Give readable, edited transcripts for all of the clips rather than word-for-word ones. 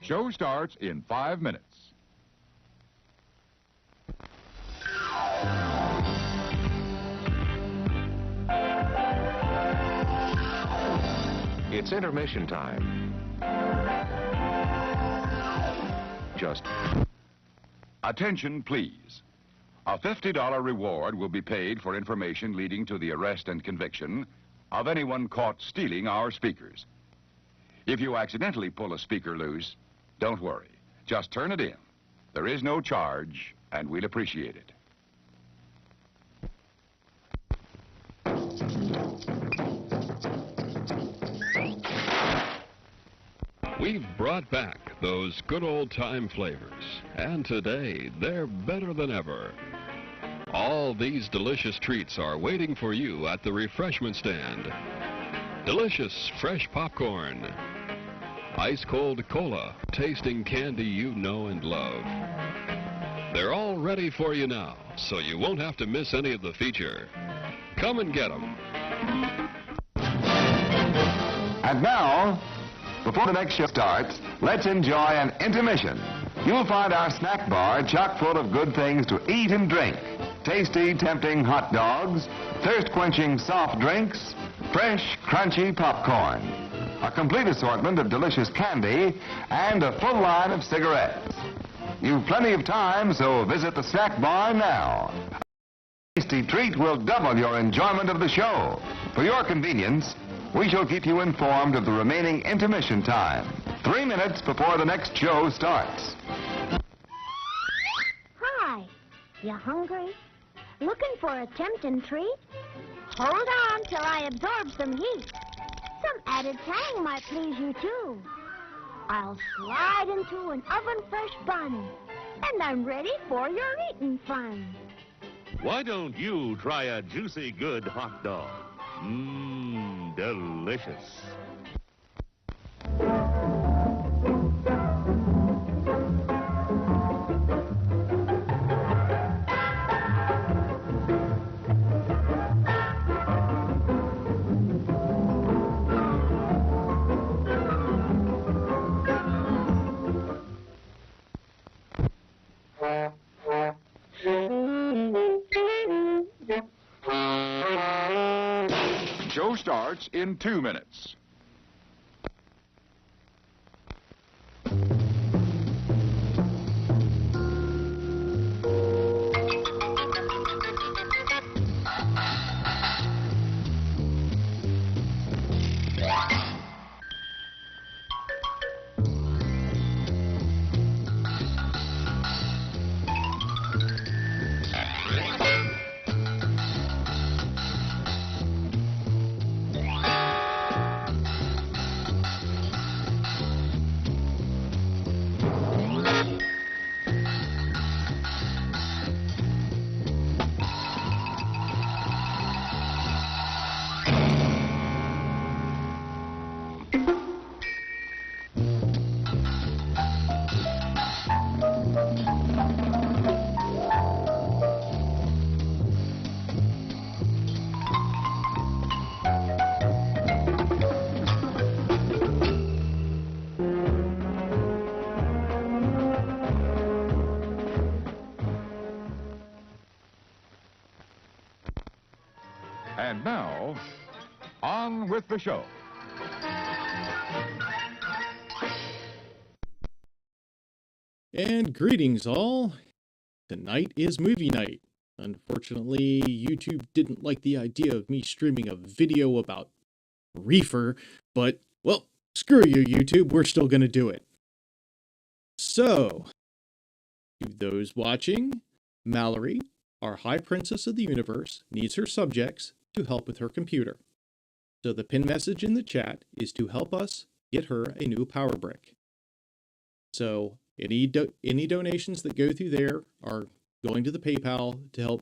Show starts in 5 minutes. It's intermission time. Just Attention, please. A $50 reward will be paid for information leading to the arrest and conviction of anyone caught stealing our speakers. If you accidentally pull a speaker loose, don't worry. Just turn it in. There is no charge, and we'll appreciate it. We've brought back those good old-time flavors, and today they're better than ever. All these delicious treats are waiting for you at the refreshment stand. Delicious fresh popcorn, ice-cold cola, tasting candy you know and love. They're all ready for you now, so you won't have to miss any of the feature. Come and get them. And now, before the next show starts, let's enjoy an intermission. You'll find our snack bar chock full of good things to eat and drink. Tasty, tempting hot dogs, thirst-quenching soft drinks, fresh, crunchy popcorn, a complete assortment of delicious candy, and a full line of cigarettes. You've plenty of time, so visit the snack bar now. A tasty treat will double your enjoyment of the show. For your convenience, we shall keep you informed of the remaining intermission time, 3 minutes before the next show starts. Hi, you hungry? Looking for a tempting treat? Hold on till I absorb some heat. Some added tang might please you too. I'll slide into an oven-fresh bun, and I'm ready for your eating fun. Why don't you try a juicy good hot dog? Mmm, delicious. Show starts in 2 minutes. And now, on with the show. And greetings all. Tonight is movie night. Unfortunately, YouTube didn't like the idea of me streaming a video about REEFER, but, well, screw you, YouTube, we're still gonna do it. So, to those watching, Mallory, our High Princess of the Universe, needs her subjects to help with her computer. So the pin message in the chat is to help us get her a new power brick. So any donations that go through there are going to the PayPal to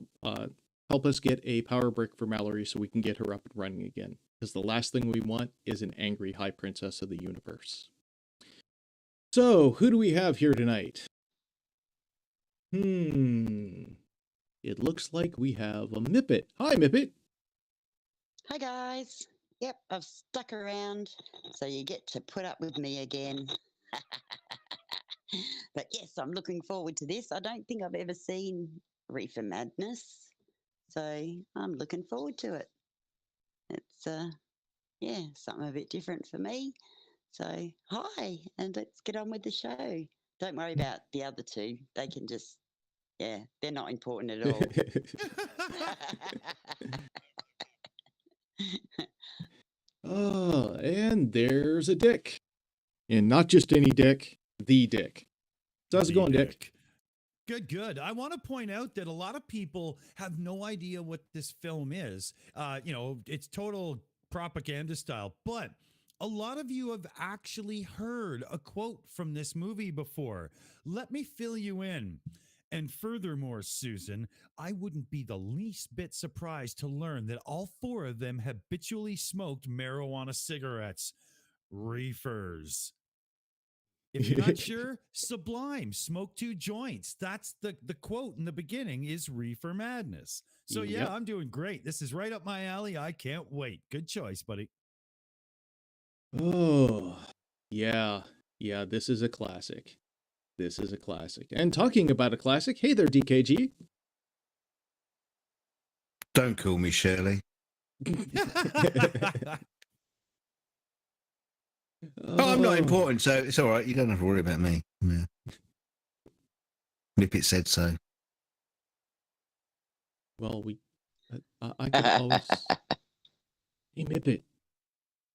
help us get a power brick for Mallory so we can get her up and running again. Because the last thing we want is an angry High Princess of the Universe. So who do we have here tonight? It looks like we have a Mippet. Hi, Mippet. Hi guys. Yep, I've stuck around, so you get to put up with me again. But yes, I'm looking forward to this. I don't think I've ever seen Reefer Madness, so I'm looking forward to it. It's yeah, something a bit different for me. So hi, and let's get on with the show. Don't worry about the other two. They can just, yeah, they're not important at all. Oh, and there's a Dick. And not just any Dick, the Dick. So how's it going, Dick? Good, good. I want to point out that a lot of people have no idea what this film is. It's total propaganda style, but a lot of you have actually heard a quote from this movie before. Let me fill you in. And furthermore, Susan, I wouldn't be the least bit surprised to learn that all four of them habitually smoked marijuana cigarettes. Reefers. If you're not sure, Sublime, smoke 2 joints. That's the quote in the beginning is Reefer Madness. So yeah, Yep. I'm doing great. This is right up my alley. I can't wait. Good choice, buddy. Oh, yeah. Yeah, this is a classic. This is a classic. And talking about a classic, hey there, DKG. Don't call me Shirley. Oh, I'm not important, so it's all right. You don't have to worry about me. Yeah. Nippet said so. Well, I could always... Hey, Mippet,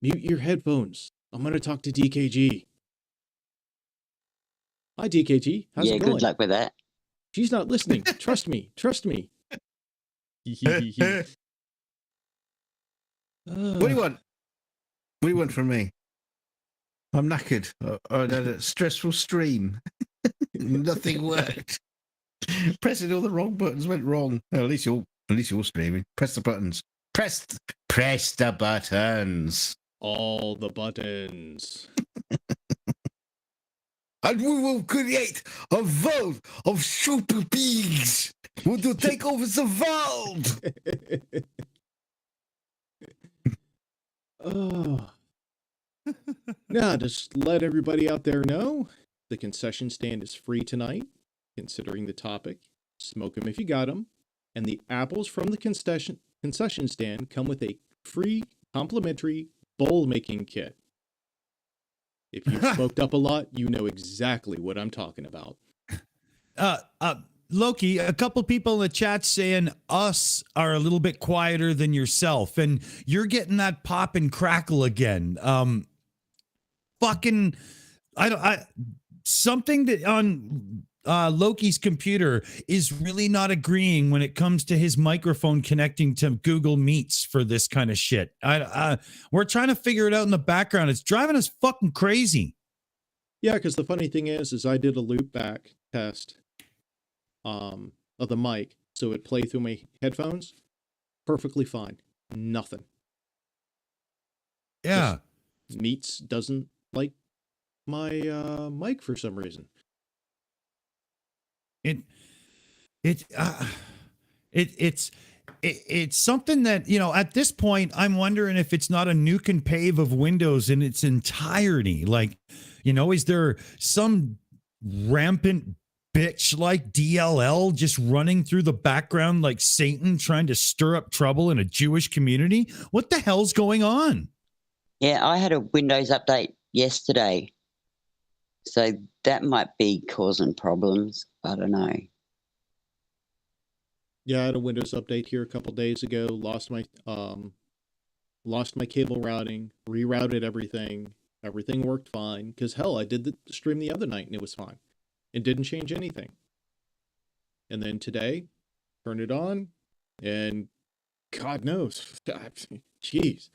mute your headphones. I'm going to talk to DKG. Hi, DKG. How's it going? Good luck with that. She's not listening. Trust me. Trust me. What do you want? What do you want from me? I'm knackered. I had a stressful stream. Nothing worked. Pressing all the wrong buttons went wrong. Well, at least you're streaming. Press the buttons. Press the buttons. All the buttons. And we will create a world of super pigs who will take over the world. Oh. Now, just let everybody out there know, the concession stand is free tonight, considering the topic. Smoke 'em if you got 'em. And the apples from the concession stand come with a free complimentary bowl making kit. If you've smoked up a lot, you know exactly what I'm talking about. Loki, a couple people in the chat saying us are a little bit quieter than yourself, and you're getting that pop and crackle again. Something that on Loki's computer is really not agreeing when it comes to his microphone connecting to Google Meets for this kind of shit. We're trying to figure it out in the background. It's driving us fucking crazy. Yeah, because the funny thing is I did a loop back test of the mic, so it played through my headphones perfectly fine. Nothing. Yeah. Just Meets doesn't like my mic for some reason. It's something that, at this point, I'm wondering if it's not a nuke and pave of Windows in its entirety. Like, is there some rampant bitch like DLL just running through the background like Satan trying to stir up trouble in a Jewish community? What the hell's going on? Yeah, I had a Windows update yesterday, so that might be causing problems. I don't know. Yeah, I had a Windows update here a couple days ago. Lost my cable routing, rerouted everything. Everything worked fine. Because hell, I did the stream the other night and it was fine. It didn't change anything. And then today, turned it on, and God knows, jeez.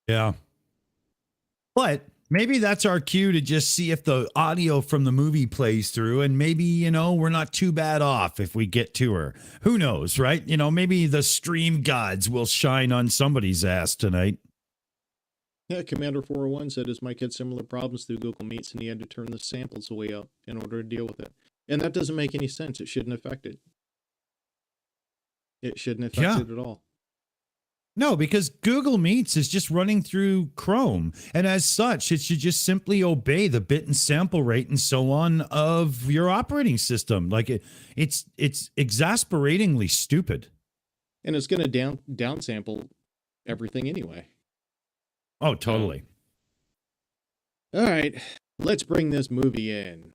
Yeah. But maybe that's our cue to just see if the audio from the movie plays through, and maybe, we're not too bad off if we get to her. Who knows, right? Maybe the stream gods will shine on somebody's ass tonight. Yeah, Commander 401 said his mic had similar problems through Google Meets, and he had to turn the samples way up in order to deal with it. And that doesn't make any sense. It shouldn't affect it. It shouldn't affect it at all. No, because Google Meets is just running through Chrome. And as such, it should just simply obey the bit and sample rate and so on of your operating system. Like it's exasperatingly stupid. And it's going to downsample everything anyway. Oh, totally. All right, let's bring this movie in.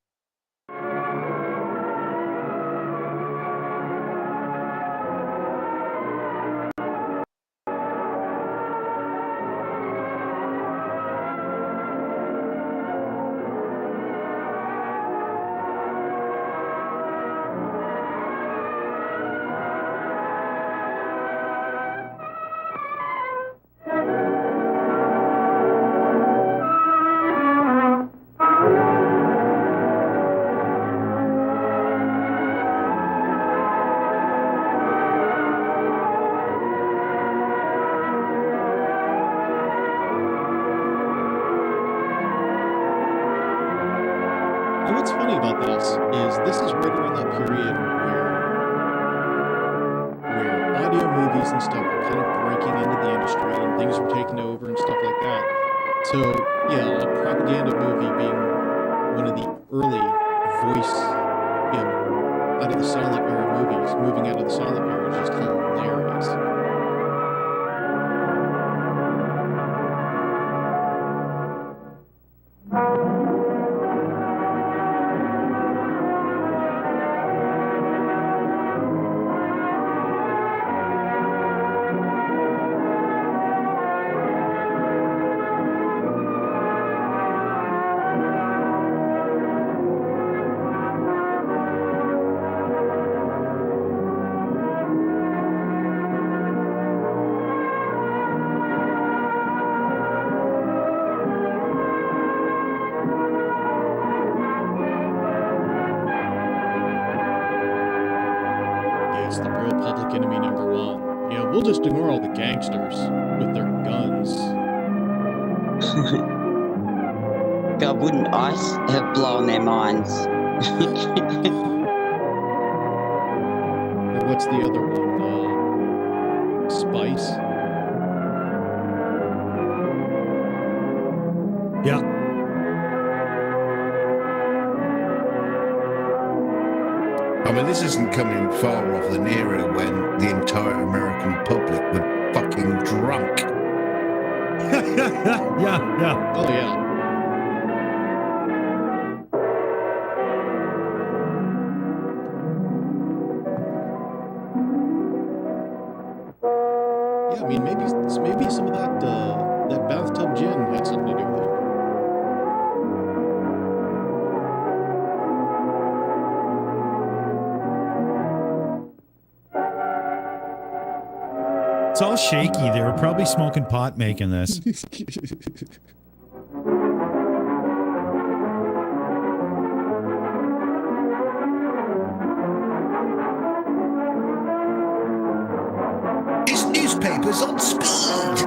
And what's funny about this is right around that period where audio movies and stuff were kind of breaking into the industry and things were taking over and stuff like that. So, yeah, a propaganda movie being one of the early voice, out of the silent era movies, moving out of the silent era is just hilarious. Yes, the real public enemy number one. Yeah, we'll just ignore all the gangsters with their guns. God, wouldn't ice have blown their minds? Or what's the other one? Spice? Yeah. I mean, this isn't coming far off an era when the entire American public were fucking drunk. Yeah. Oh, yeah. Yeah, I mean, maybe some of that bathtub gin had something to do with it. It's all shaky. They were probably smoking pot making this. It's newspapers on speed.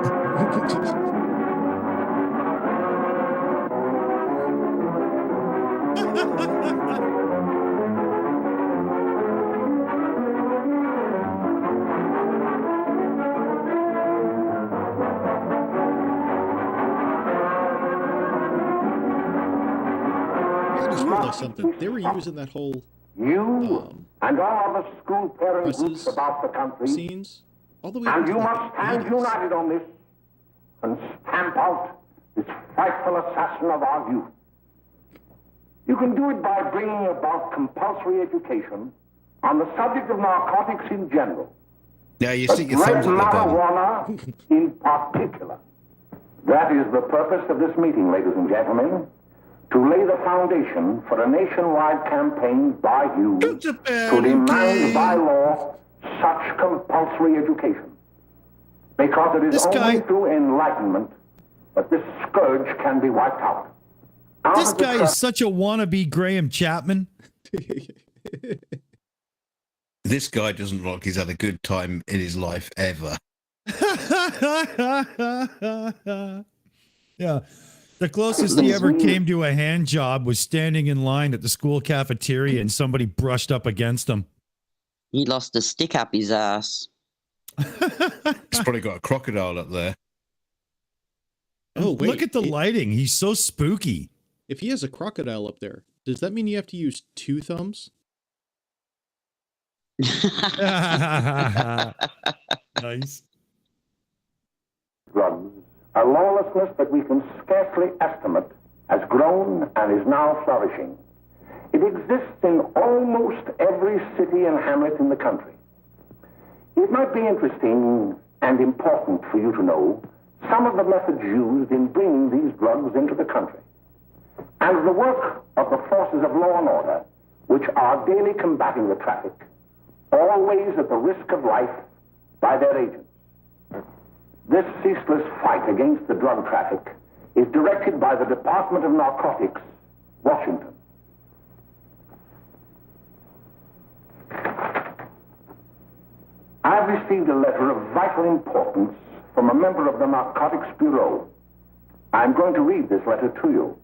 I just realized something. They were using that whole You and all of the school parent groups about the country, scenes all the way up and to you like must the stand 80s. united on this and stamp out this frightful assassin of our youth. You can do it by bringing about compulsory education on the subject of narcotics in general, Now you but stick your thumbs red up the bum. marijuana in particular. That is the purpose of this meeting, ladies and gentlemen, to lay the foundation for a nationwide campaign by you to demand by law such compulsory education. Because it is This guy- only through enlightenment that this scourge can be wiped out. This guy is such a wannabe Graham Chapman. This guy doesn't look like he's had a good time in his life ever. Yeah. The closest he ever came to a hand job was standing in line at the school cafeteria and somebody brushed up against him. He lost a stick up his ass. He's probably got a crocodile up there. Oh, wait. Look at the lighting. He's so spooky. If he has a crocodile up there, does that mean you have to use 2 thumbs? Nice. Drugs, a lawlessness that we can scarcely estimate, has grown and is now flourishing. It exists in almost every city and hamlet in the country. It might be interesting and important for you to know some of the methods used in bringing these drugs into the country, and the work of the forces of law and order, which are daily combating the traffic, always at the risk of life, by their agents. This ceaseless fight against the drug traffic is directed by the Department of Narcotics, Washington. I've received a letter of vital importance from a member of the Narcotics Bureau. I'm going to read this letter to you.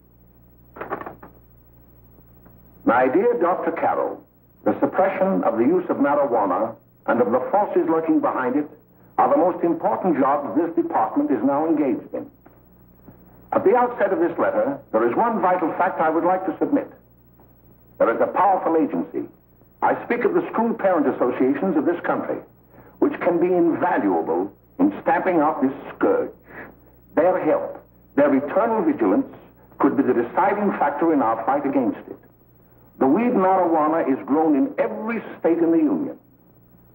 My dear Dr. Carroll, the suppression of the use of marijuana and of the forces lurking behind it are the most important jobs this department is now engaged in. At the outset of this letter, there is one vital fact I would like to submit. There is a powerful agency. I speak of the school parent associations of this country, which can be invaluable in stamping out this scourge. Their help, their eternal vigilance, could be the deciding factor in our fight against it. The weed marijuana is grown in every state in the Union.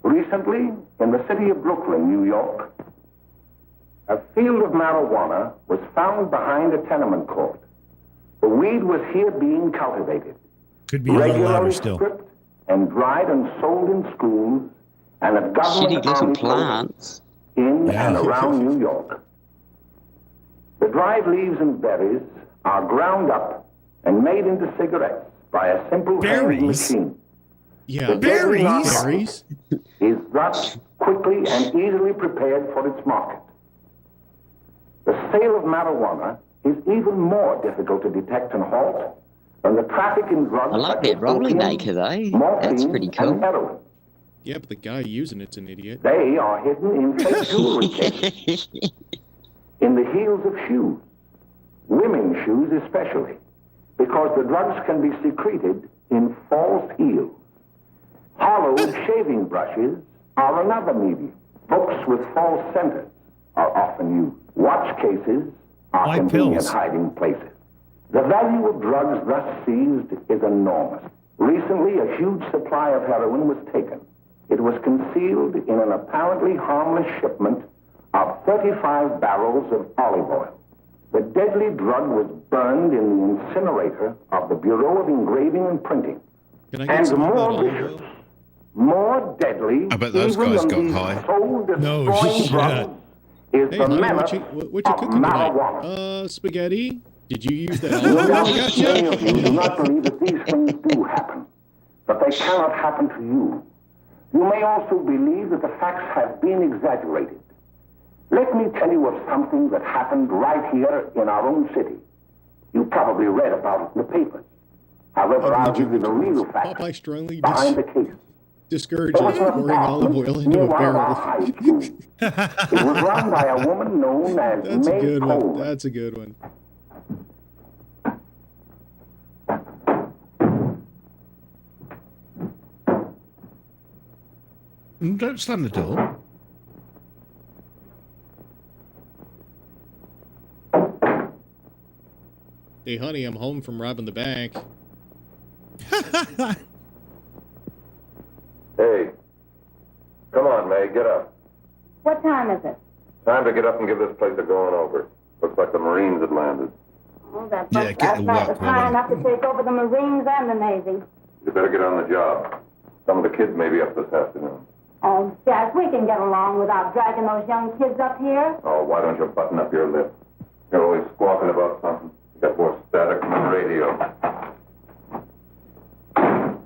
Recently, in the city of Brooklyn, New York, a field of marijuana was found behind a tenement court. The weed was here being cultivated. Could be a little louder regularly still. stripped and dried and sold in schools and at government Shitty little army plants. in Yeah. and around New York. The dried leaves and berries are ground up and made into cigarettes by a simple hand Berries? machine. Yeah, The deadly narcotic berries. is thus quickly and easily prepared for its market. The sale of marijuana is even more difficult to detect and halt than the traffic in drugs I like such that as rolling opium, maker though. morphine, That's pretty and cool. heroin. Yeah, but the guy using it's an idiot. They are hidden in fake jewelry cases, in the heels of shoes, women's shoes especially, because the drugs can be secreted in false heels. Hollowed shaving brushes are another medium. Books with false centers are often used. Watch cases are Buy convenient pills. hiding places. The value of drugs thus seized is enormous. Recently, a huge supply of heroin was taken. It was concealed in an apparently harmless shipment of 35 barrels of olive oil. The deadly drug was burned in the incinerator of the Bureau of Engraving and Printing. Can I get And some of that more olive vicious, oil? more deadly, I bet those even guys than got these high. No soul-destroying shit. drugs is Hey, the honey, menace what you of cooking tonight? marijuana. Spaghetti? Did you use that No olive oil doubt I got many of you do you? not believe that these things do happen, but they cannot happen to you. You may also believe that the facts have been exaggerated. Let me tell you of something that happened right here in our own city. You probably read about it in the papers. However, I'll give you the real facts Popeye strongly behind the case. discourages There was an pouring olive oil apartment into near a one of our barrel. high schools. It was run by a woman known as That's a May good one. Coleman. That's a good one. Don't slam the door. Hey, honey, I'm home from robbing the bank. Hey, come on, May, get up. What time is it? Time to get up and give this place a going over. Looks like the Marines had landed. Oh, that Yeah, bus get last to night work, was high woman. enough to take over the Marines and the Navy. You better get on the job. Some of the kids may be up this afternoon. Oh, Jack, we can get along without dragging those young kids up here. Oh, why don't you button up your lip? You're always squawking about something. You got more static from the radio.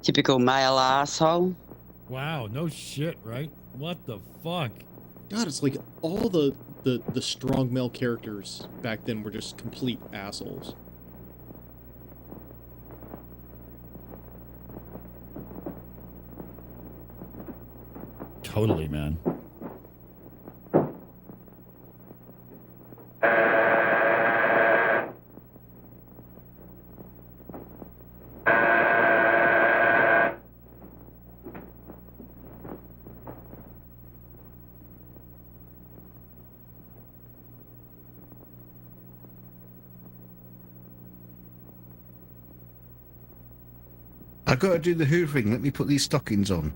Typical male asshole. Wow, no shit, right? What the fuck? God, it's like all the strong male characters back then were just complete assholes. totally, man. I've got to do the hoovering. Let me put these stockings on.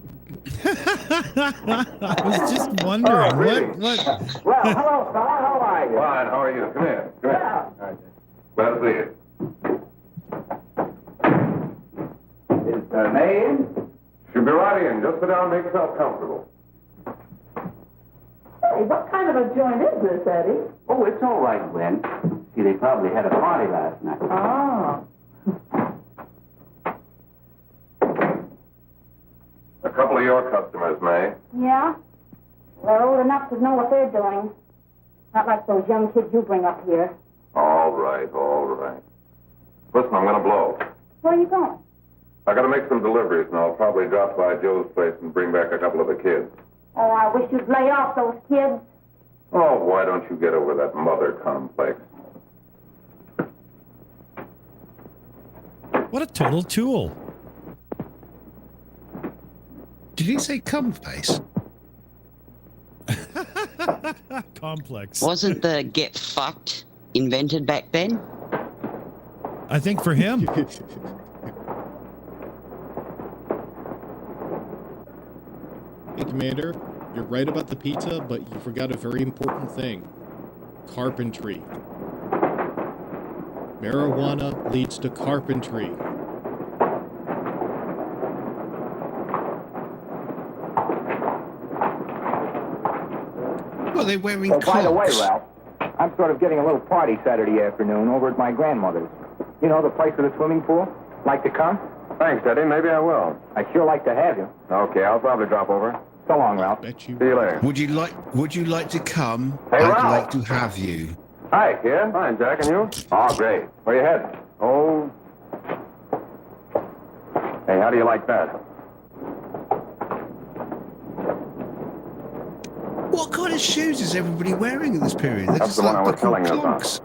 I was just wondering, what? Well, hello, fella. How are you? Fine, how are you? Come here. Come here. Yeah. All right. Glad to see you. Is her name? She'll be right in. Just sit down and make yourself comfortable. Hey, what kind of a joint is this, Eddie? Oh, it's all right, Gwen. See, they probably had a party last night. Oh. A couple of your customers, May. Yeah? They're old enough to know what they're doing. Not like those young kids you bring up here. All right, all right. Listen, I'm going to blow. Where are you going? I got to make some deliveries, and I'll probably drop by Joe's place and bring back a couple of the kids. Oh, I wish you'd lay off those kids. Oh, why don't you get over that mother complex? What a total tool. Did he say cum face? Complex. Wasn't the get fucked invented back then? I think for him. Hey, Commander, you're right about the pizza, but you forgot a very important thing. Carpentry. Marijuana leads to carpentry. Well, they're wearing Oh, by the way, clogs. Ralph, I'm sort of getting a little party Saturday afternoon over at my grandmother's. You know, the place with the swimming pool? Like to come? Thanks, Eddie. Maybe I will. I'd sure like to have you. Okay, I'll probably drop over. So long, Ralph. Bet you. See you later. Would you like to come? Hey, I'd Ralph. like to have you. Hi, kid. Fine, Jack, and you? Oh, great. Where you heading? Oh. Hey, how do you like that? What kind of shoes is everybody wearing in this period? They're That's just the one I was buckled telling you about. clogs.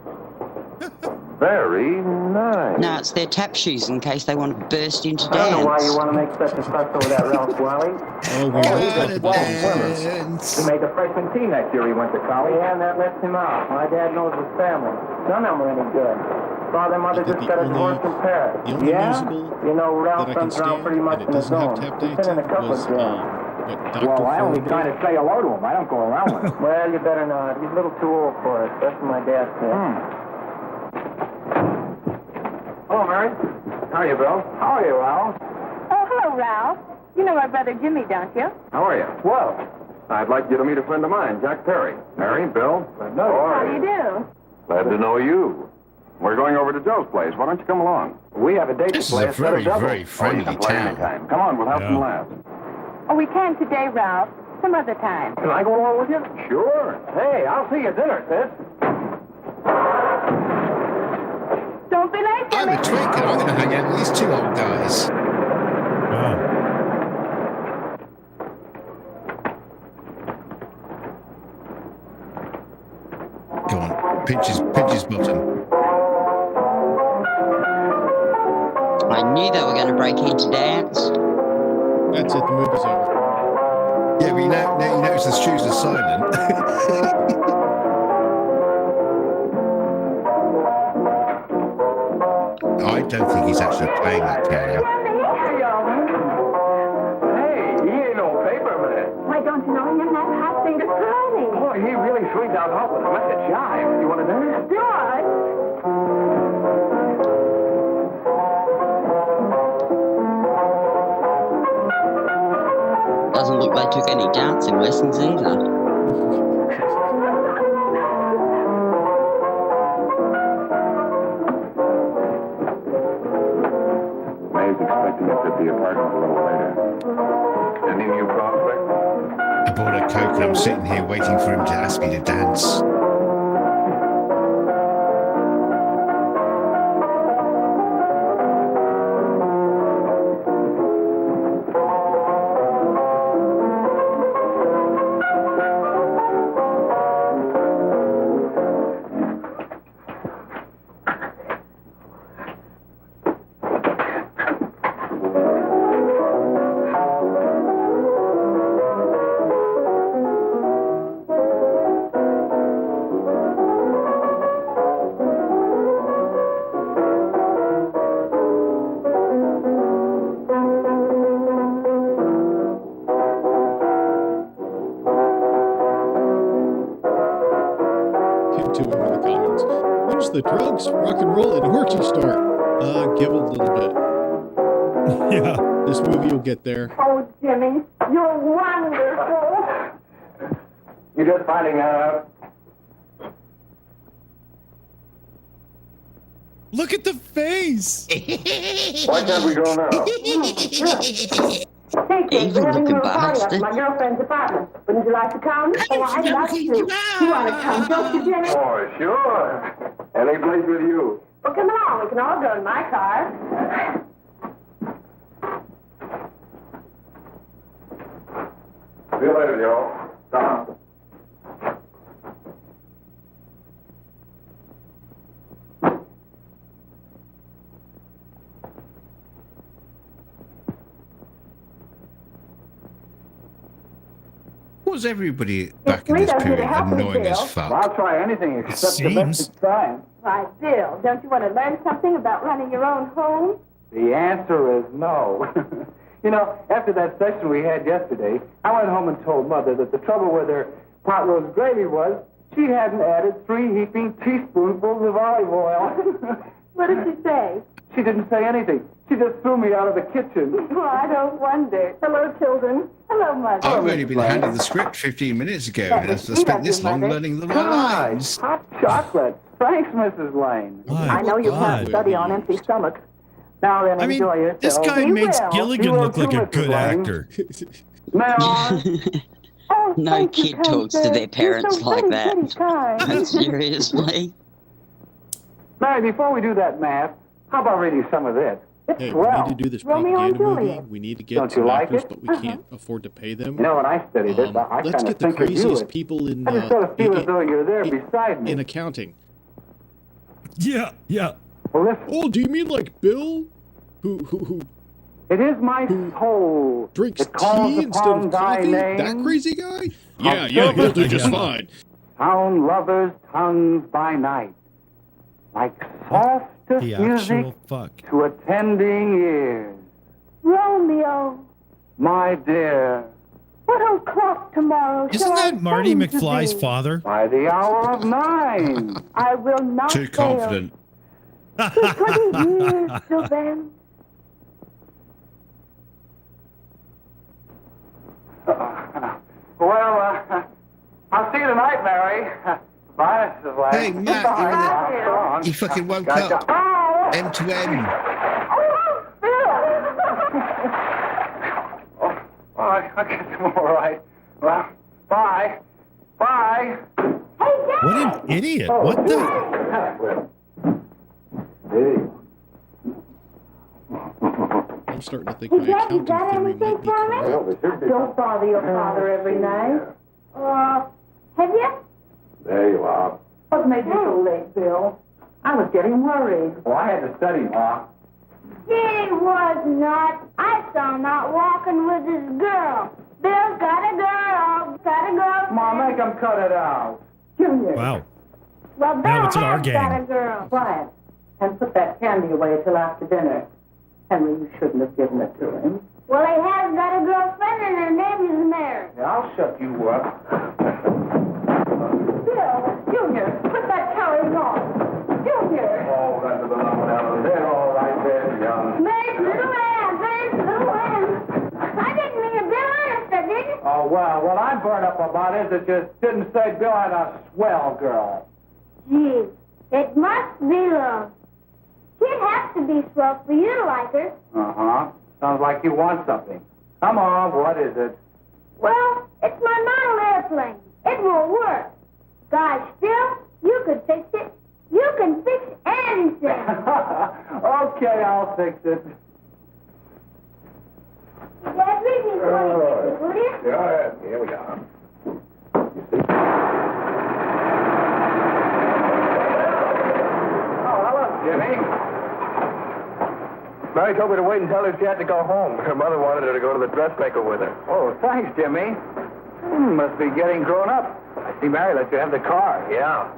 Very nice. No, it's their tap shoes in case they want to burst into I don't know why you dance. want to make such a fuss over that Ralph Wally. Oh, we Oh, will he's talk a about swimmer. this. Dance. He made the freshman team that year he went to college. Yeah, and that lets him out. My dad knows his family. None of them were any good. Father and mother I think just got a the divorce in Paris. The only Yeah? musical You know, Ralph that I can runs around stand, pretty much and it in his doesn't have own. tap He's been in a dancing, couple was, of jams. Dr. Well, I only Farber. trying to say hello to him. I don't go around with him. Well, you better not. He's a little too old for it. That's what my dad said. Hello, Mary. How are you, Bill? How are you, Ralph? Oh, hello, Ralph. You know my brother Jimmy, don't you? How are you? Well, I'd like you to meet a friend of mine, Jack Perry. Mary, Bill. How do you do? Glad to know you. We're going over to Joe's place. Why don't you come along? we have a date This to is play. a It's better very, double. very Oh, you friendly can play town. anytime. Come on, we'll have some Yeah. laughs. Oh, we can't today, Ralph. Some other time. Can I go along with you? Sure. Hey, I'll see you at dinner, sis. Don't be late, I'm Jimmy. a twink and I'm going to hang out with these two old guys. Wow. Go on, pinch his button. I knew they were going to break into dance. That's it, the movie's over. Yeah, but now you notice the shoes are silent. I don't think he's actually playing that piano. Hey, he ain't no paper man. Why don't you know him? That hot finger Curly. Boy, he really swings out hot with a message jive. You want to dance? George. Doesn't look like they took any dancing lessons either. May's expecting us at the apartment a little later. Any new prospects? I bought a Coke and I'm sitting here waiting for him to ask me to dance. the drugs, rock and roll, and Orgy Star. Give it a little bit. Yeah. This movie will get there. Oh, Jimmy, you're wonderful. You're just finding out. Look at the face. Why can't we go now? Hey, kid, Evil we're having looking a party up at bastard. my girlfriend's apartment. Wouldn't you like to come? Oh, I'd love to. You want to come, don't you, Jimmy? Oh, sure. Any place with you. Well, come along. We can all go in my car. See you later, Joe. Tom. Was everybody back in this period annoying as fuck? I'll try anything except domestic crime. Why, Bill, don't you want to learn something about running your own home? The answer is no. You know, after that session we had yesterday, I went home and told Mother that the trouble with her pot roast gravy was she hadn't added 3 heaping teaspoonfuls of olive oil. What did she say? She didn't say anything. She just threw me out of the kitchen. Well, I don't wonder. Hello, children. Hello, Mother. I've only been handed the script 15 minutes ago, and I spent this long learning the right lines. Hot chocolate. Thanks, Mrs. Lane. I know you can't study on empty stomachs. Now then, I mean, enjoy yourself. this guy You makes will. Gilligan You will look like too, a Mrs. good Lane. actor. May I? Oh, No thank you, kid kind talks to sir. their You're parents so like very, that. very kind. Seriously. Mary, before we do that math, how about reading some of this? It's Hey, we swell. need to do this Romeo and propaganda movie. Juliet. We need to get Don't you some like actors, it? but we can't afford to pay them. You know, when I studied this, I Let's kind get of the think of you. craziest people in I just sort of feel as though you're there beside me. in accounting. Yeah, yeah. Well, listen, Oh, do you mean like Bill, who it is my soul drinks that calls tea instead upon of thy coffee? name. That crazy guy? Yeah, he'll do just fine. Sound lovers' tongues by night, like softest The music actual fuck. to attending ears. Romeo, My dear, what o'clock tomorrow? Isn't shall I that Marty sing to McFly's thee? father? by the hour of 9. I will not Too fail. confident. 20 years till then. I'll see you tonight, Mary. Bye, Mrs. Lane. Hey, Matt, Bye. you fucking woke Gotcha. up. Oh! M to M. Oh, I guess I'm all right. Well, bye. Bye. What an idiot. What the? Hey. I'm starting to think Hey, my Dad, you accounting got theory anything might be for me? correct. Well, there should be. Don't bother your father every night. Have you? There you are. What made you so late, Bill? I was getting worried. Well, I had to study, Ma. He was not. I saw him out walking with his girl. Bill's got a girl. Got a girl. Ma, make him cut it out. Junior. Wow. Well, Bill Now it's in our has got a gang. girl. Quiet. And put that candy away till after dinner. Henry, you shouldn't have given it to him. Well, he has got a girlfriend and her name is Mary. Yeah, I'll shut you up. Bill, Junior, put that carriage on. Junior. Oh, that's the number down there. All right there, young. Mary's little lamb. Mary's little lamb. I didn't mean to Bill honest, I didn't. Oh, well, what I'm burned up about is it just didn't say Bill had a swell girl. Gee, it must be love. She'd have to be swell for you to like her. Uh-huh. Sounds like you want something. Come on, what is it? Well, it's my model airplane. It won't work. Gosh, Bill, you could fix it. You can fix anything. Okay, I'll fix it. Dad, read me 26, will you? Yeah, here we are. Oh, hello, Jimmy. Mary told me to wait and tell her she had to go home. Her mother wanted her to go to the dressmaker with her. Oh, thanks, Jimmy. Must be getting grown up. I see Mary let you have the car. Yeah.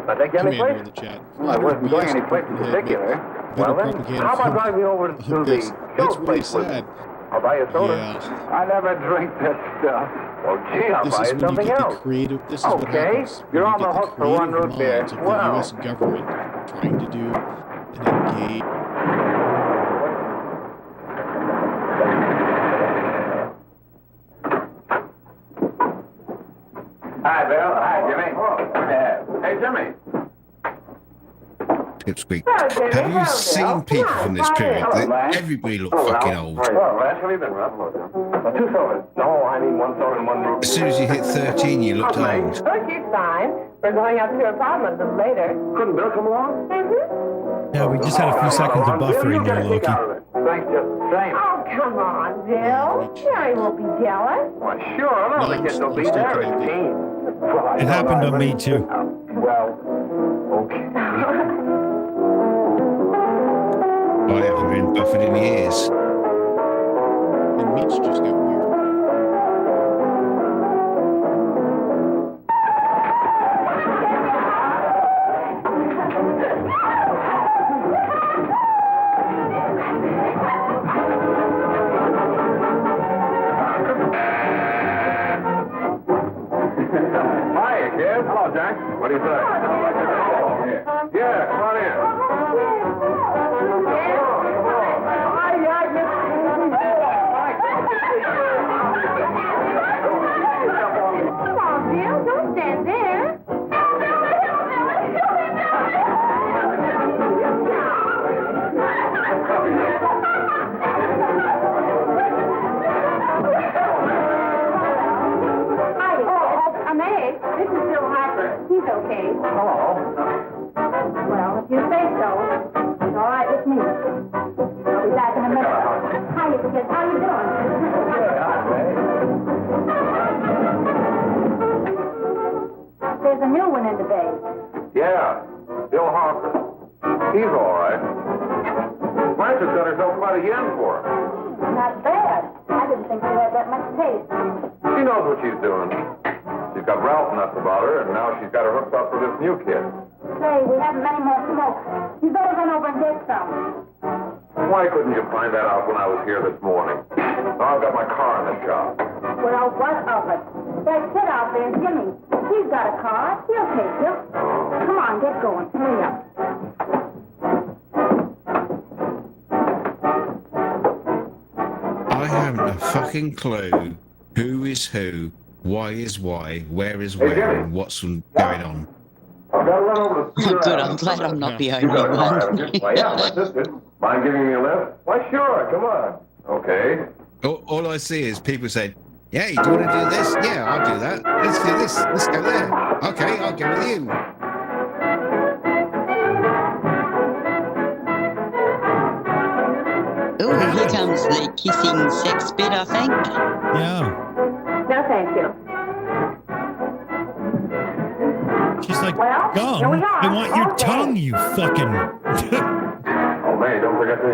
I take you any Commander place? in the chat. Well, I wasn't going any place in particular. Well, then, how about driving me over to the That's Shills really place with sad. me? I'll buy you a soda. Yeah. I never drink this stuff. Well, gee, I'll This buy is you when you something get else. the creative. This is what Okay, happens when you're you on get the the hook for one creative root beer. minds of the Well. U.S. government trying to do an engage. Hi, Bill. Hi, Jimmy. Hey, Jimmy. Pipsqueak. Have you seen people from this period? Everybody look fucking old. Hello, Les. How you been, Rob? Two sodas. No, I need one soda and one root As soon as you hit 13, you looked old. Oh, she's fine. We're going up to her apartment a little later. Couldn't Bill come along? Yeah, we just had a few seconds of buffering there, Loki. Thanks just the same. Oh, come on, Bill. Jerry won't be jealous. Well, sure. None of the kids will be there at 18. Well, It happened to me, too. Well, okay. I haven't been buffered in years. And Mitch just got weird. Hiya, kid. Hello, Jack. What do you say? Yeah, come on in. Come on, Bill. Don't stand there. Hi, Meg. This is Bill Harper. He's okay. Hello. Well, if you say so, it's all right with me. I'll be back in a minute. Hi, kids. How you doing? There's a new one in today. Yeah, Bill Harper. He's all right. Blanche's got herself quite a yen for him. Not bad. I didn't think you had that much taste. She knows what she's doing. She's got Ralph nuts about her, and now she's got her hooked up for this new kid. Say, we haven't any more smoke. You better run over and get some. Why couldn't you find that out when I was here this morning? Now I've got my car in the shop. Well, what of it? That kid out there, Jimmy, he's got a car. He'll take you. Come on, get going. Hurry up. I haven't a fucking clue who is who, why is why, where is where, and what's going on. I've got to run over to Oh, Cedar good. Avenue. I'm glad I'm not the You only got a car, one. haven't you? Well, yeah, my sister. Mind giving me a lift? Why, sure. Come on. Okay. All I see is people saying, "Yeah, do you want to do this? Yeah, I'll do that. Let's do this. Let's go there. Okay, I'll go with you." Oh, here comes the kissing sex bit, I think. Yeah. No, thank you. She's like, Well, gum, here we are. I want your Okay. tongue, you fucking... Oh, May, don't forget to...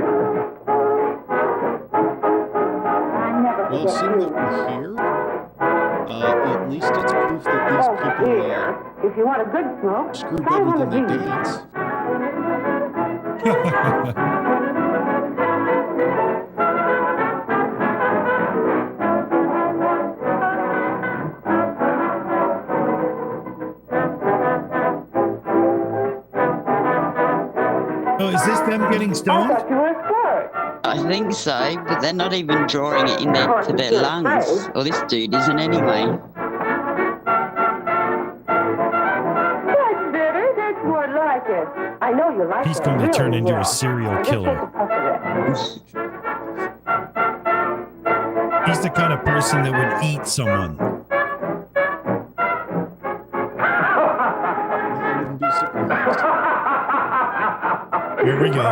I never Well, forget seeing you. that we're here, at least it's proof that these Oh, people dear. If you want a good smoke, screw try better one than of they these. dance. Oh, is this them getting I stoned? thought you were a flirt. I think so, but they're not even drawing it in there to their lungs. Or this dude isn't anyway. That's better. That's more like it. I know you like He's that going to really turn into well. a serial Just killer. take a puff of it. He's the kind of person that would eat someone. I wouldn't be surprised. Here we go.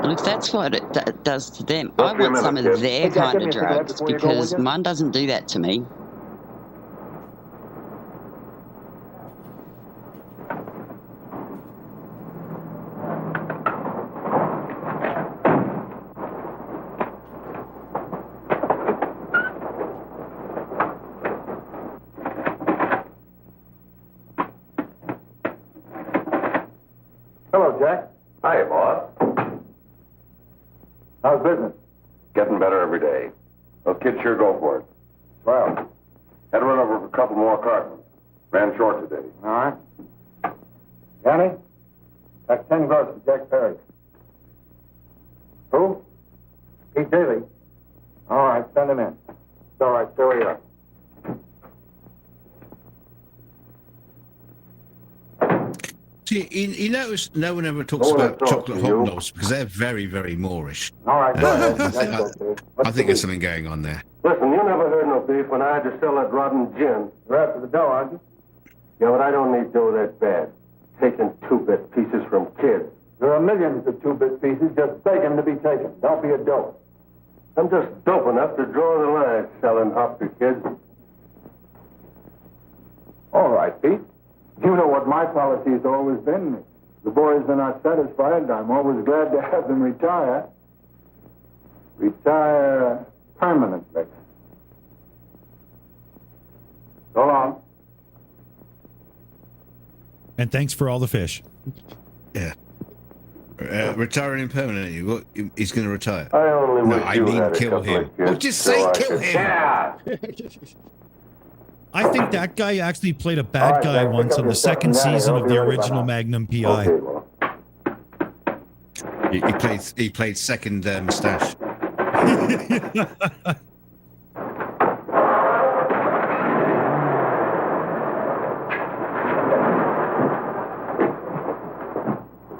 Well, if that's what it does to them, Just I be a want some of minute, kid. their Hey, Jack, kind give of me a cigarette drugs before you go, will because you? mine doesn't do that to me. Hello, Jack. Hiya, boss. How's business? Getting better every day. Those kids sure go for it. Well, Had to run over for a couple more cartons. Ran short today. all right. Johnny, that's 10 gross to Jack Perry. Who? Pete Daly. All right, send him in. It's all right, stay where you are. See, you notice no one ever talks about chocolate hobnobs because they're very, very Moorish. All right, go ahead. I think there's something going on there. Listen, you never heard no beef when I had to sell that rotten gin. You're after the dough, aren't you? Yeah, but I don't need dough that bad. Taking 2-bit pieces from kids. There are millions of 2-bit pieces just begging to be taken. Don't be a dope. I'm just dope enough to draw the line selling hop to kids. All right, Pete. You know what my policy has always been. If the boys are not satisfied, I'm always glad to have them retire. Retire permanently. So long. And thanks for all the fish. Yeah. Retiring permanently. What? He's going to retire? I only No, wish I you mean had a kill couple him. of kids Well, just so say I kill could- him. Yeah! I think that guy actually played a All bad right, guy Jack, once pick up on your the stuff second and Danny, season I'll of be the ready by original now. Magnum PI. Okay, well. He played second moustache.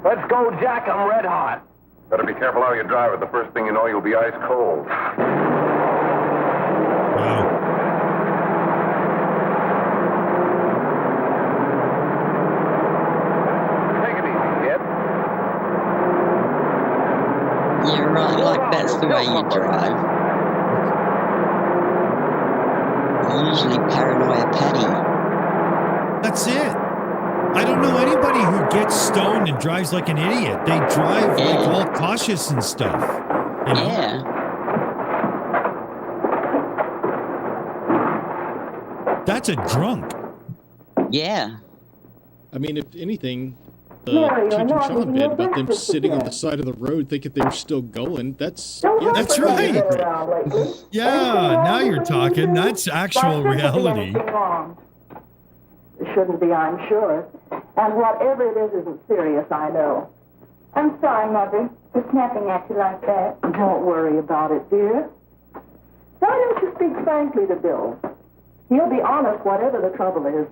Let's go, Jack. I'm red hot. Better be careful how you drive it. The first thing you know, you'll be ice cold. Wow. Take it easy, kid. You're right, like that's the way you drive. Usually paranoia Patty. That's it. I don't know anybody who gets stoned and drives like an idiot. They drive like all cautious and stuff. You know? Yeah. That's a drunk. Yeah. I mean, if anything, the Mary, you're Cheech and not Chong getting bit your about them breakfast sitting on again. the side of the road thinking they were still going, that's... That's right. Yeah, now you're talking. That's actual reality. It shouldn't be, I'm sure. And whatever it is isn't serious, I know. I'm sorry, Mother, for snapping at you like that. Don't worry about it, dear. Why don't you speak frankly to Bill? He'll be honest whatever the trouble is.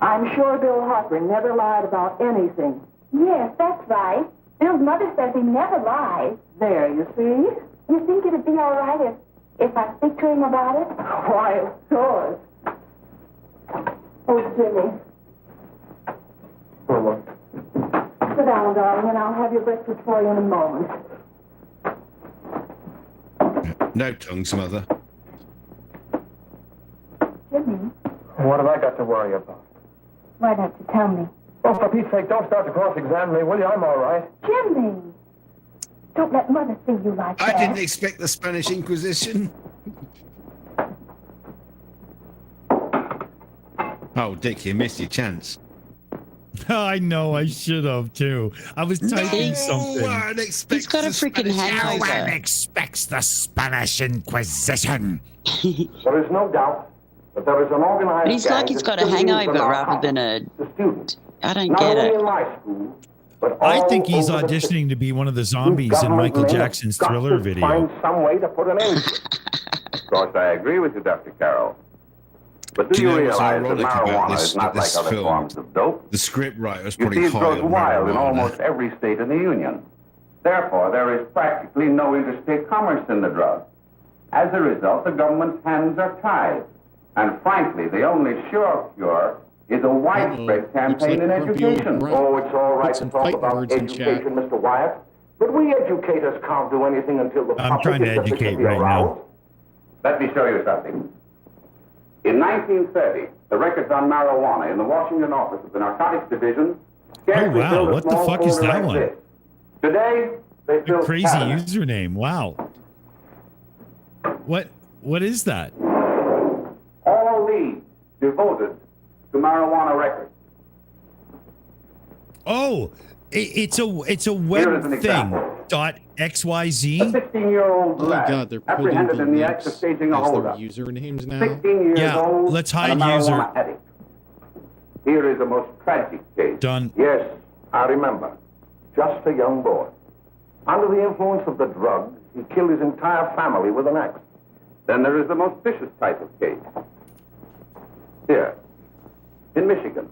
I'm sure Bill Hopper never lied about anything. Yes, that's right. Bill's mother says he never lies. There, you see? You think it'd be all right if I speak to him about it? Why, of course. Oh, Jimmy. Sit down, darling, and I'll have your breakfast for you in a moment. No tongues, mother. Jimmy, What have I got to worry about? why don't you tell me? Oh, for Pete's sake, don't start to cross-examine me, will you? I'm all right. Jimmy! Don't let Mother see you like that. I didn't expect the Spanish Inquisition. Oh, Dick, you missed your chance. I know, I should have too. I was typing something. He's got a freaking hangover. expects the Spanish Inquisition. There is no doubt that there is an organized But he's like gang he's that got a still uses hangover the rather than narcotics. a... The students. I don't Not get only it. in my school, but I all think he's over the city. auditioning to be one of the You zombies in government Michael men have Jackson's got Thriller to video. Find some way to put an end to it. Of course, I agree with you, Dr. Carroll. But do Do you you know what's realize that ironic about marijuana this- is not this like other film? forms of dope? The script writer was You probably see, it high grows on wild in marijuana. almost every state in the Union. Therefore, there is practically no interstate commerce in the drug. As a result, the government's hands are tied. And frankly, the only sure cure is a widespread campaign Looks in like Grumpy Old education. Grunt. Oh, it's all right Put to some talk fight about words in chat. education, Mr. Wyatt. But we educators can't do anything until the I'm public trying to is educate sufficiently right now. aroused. Let me show you something. In 1930, the records on marijuana in the Washington office of the Narcotics Division scarcely wow, filled a what the small fuck is folder that like one? this. Today, they A fill crazy cabinets. username. Wow. What is that? All these devoted to marijuana records. Oh, it's a Here is web an thing. example. .xyz. A 16-year-old Oh lad god, they're putting apprehended the in the act links of staging a as their holdup. usernames now. 16 years Yeah, old let's and hide a user. marijuana addict. Here is a most tragic case. Done. Yes, I remember. Just a young boy. Under the influence of the drug, he killed his entire family with an axe. Then there is the most vicious type of case. Here, in Michigan,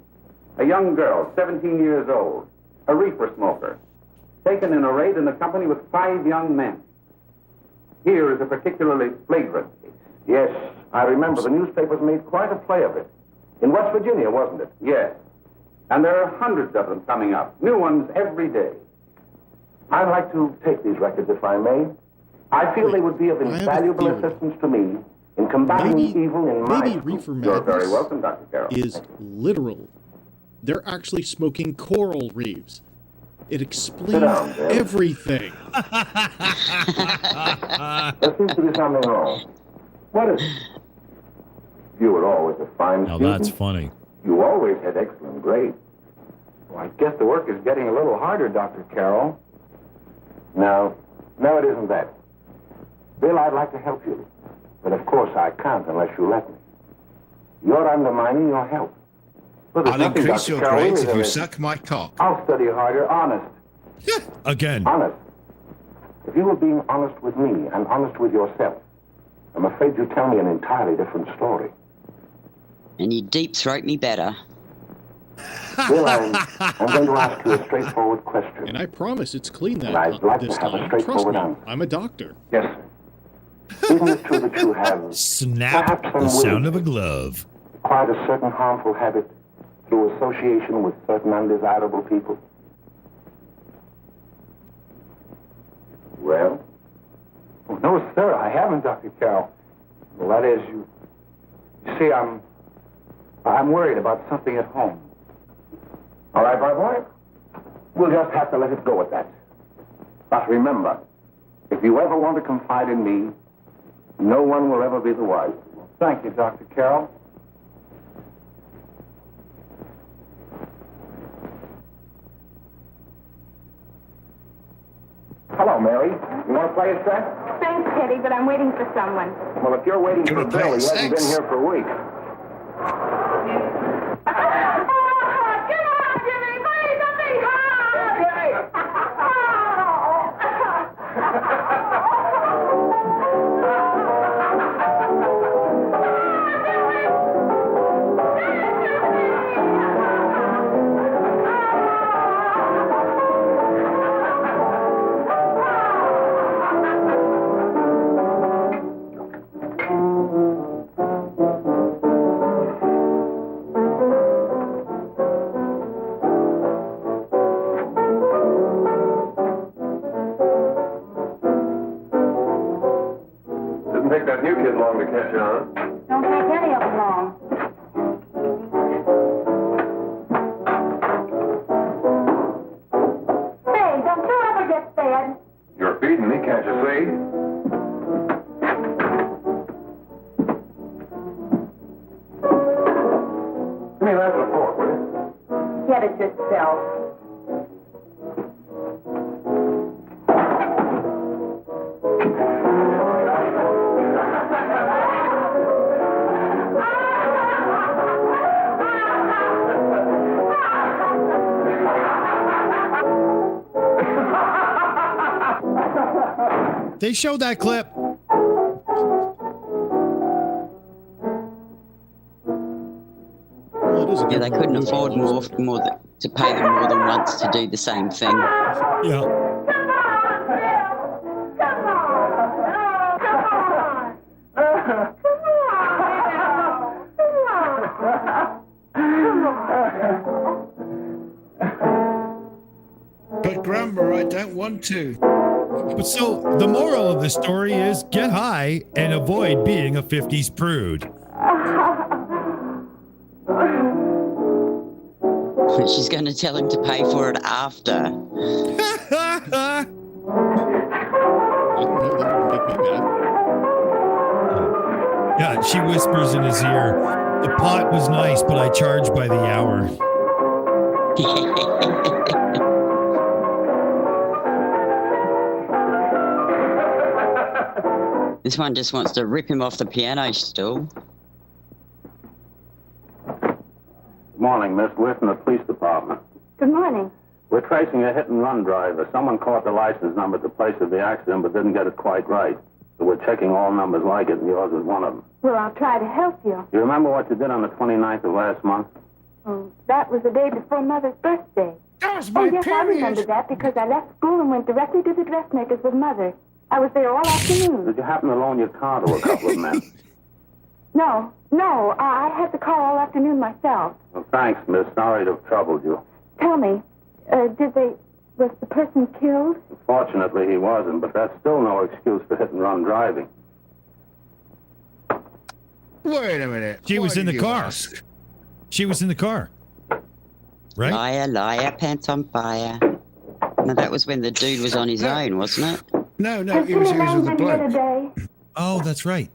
a young girl, 17 years old, a reefer smoker, taken in a raid in the company with 5 young men. Here is a particularly flagrant case. Yes, I remember. The newspapers made quite a play of it. In West Virginia, wasn't it? Yes. And there are hundreds of them coming up, new ones every day. I'd like to take these records, if I may. I feel they would be of invaluable assistance to me in combating evil in my Maybe school. Reefer You're very Madness welcome, Dr. Carroll. is literal. They're actually smoking coral reefs. It explains down, Dale. everything. There seems to be something wrong. What is it? You were always a fine Now student. that's funny. You always had excellent grades. Well, I guess the work is getting a little harder, Dr. Carroll. No, it isn't that. Bill, I'd like to help you. But of course I can't unless you let me. You're undermining your health. Well, there's I'll nothing, increase Dr. your Carroll, grades really, if you there is. suck my cock. I'll study harder, honest. Again. Honest. If you were being honest with me and honest with yourself, I'm afraid you'd tell me an entirely different story. And you deep throat me better. Bill, I'm going to ask you a straightforward question. And I promise it's clean And I'd like this to have a time. Trust straightforward me, answer. I'm a doctor. Yes, sir. Isn't it true that you have Snap perhaps the sound unwillingly of a glove. acquired a certain harmful habit through association with certain undesirable people? Well? Oh, no, sir, I haven't, Dr. Carroll. Well, that is, you see, I'm worried about something at home. All right, my boy. We'll just have to let it go at that. But remember, if you ever want to confide in me, no one will ever be the wiser. Thank you, Dr. Carroll. Hello, Mary. You want to play a set? Thanks, Teddy, but I'm waiting for someone. Well, if you're waiting for Gonna play Bill, he a hasn't been sex? here for weeks. Didn't take that new kid long to catch on. Don't take any of them long. Hey, don't you ever get fed? You're feeding me, can't you see? Give me that and a fork, will you? Get it yourself. They showed that clip. Well, it is a Yeah, good they couldn't movie. afford to pay them more than once to do the same thing. Yeah. But Grandma, I don't want to. But so the moral of the story is get high and avoid being a 50s prude. She's going to tell him to pay for it after. I don't know, that wouldn't make me mad. Yeah, she whispers in his ear, the pot was nice, but I charge by the hour. This one just wants to rip him off the piano stool. Good morning, Miss. We're from the police department. Good morning. We're tracing a hit-and-run driver. Someone caught the license number at the place of the accident but didn't get it quite right. So we're checking all numbers like it, and yours is one of them. Well, I'll try to help you. You remember what you did on the 29th of last month? Oh, that was the day before Mother's birthday. That was my yes, I remember period. that because I left school and went directly to the dressmaker's with Mother. I was there all afternoon. Did you happen to loan your car to a couple of men? No, I had the car all afternoon myself. Well, thanks, miss. Sorry to have troubled you. Tell me, was the person killed? Fortunately, he wasn't, but that's still no excuse for hit-and-run driving. Wait a minute. She was Why in the did you car. ask? She was in the car. Right? Liar, liar, pants on fire. Now, that was when the dude was on his own, wasn't it? No, he was with the bloke. Oh, that's right.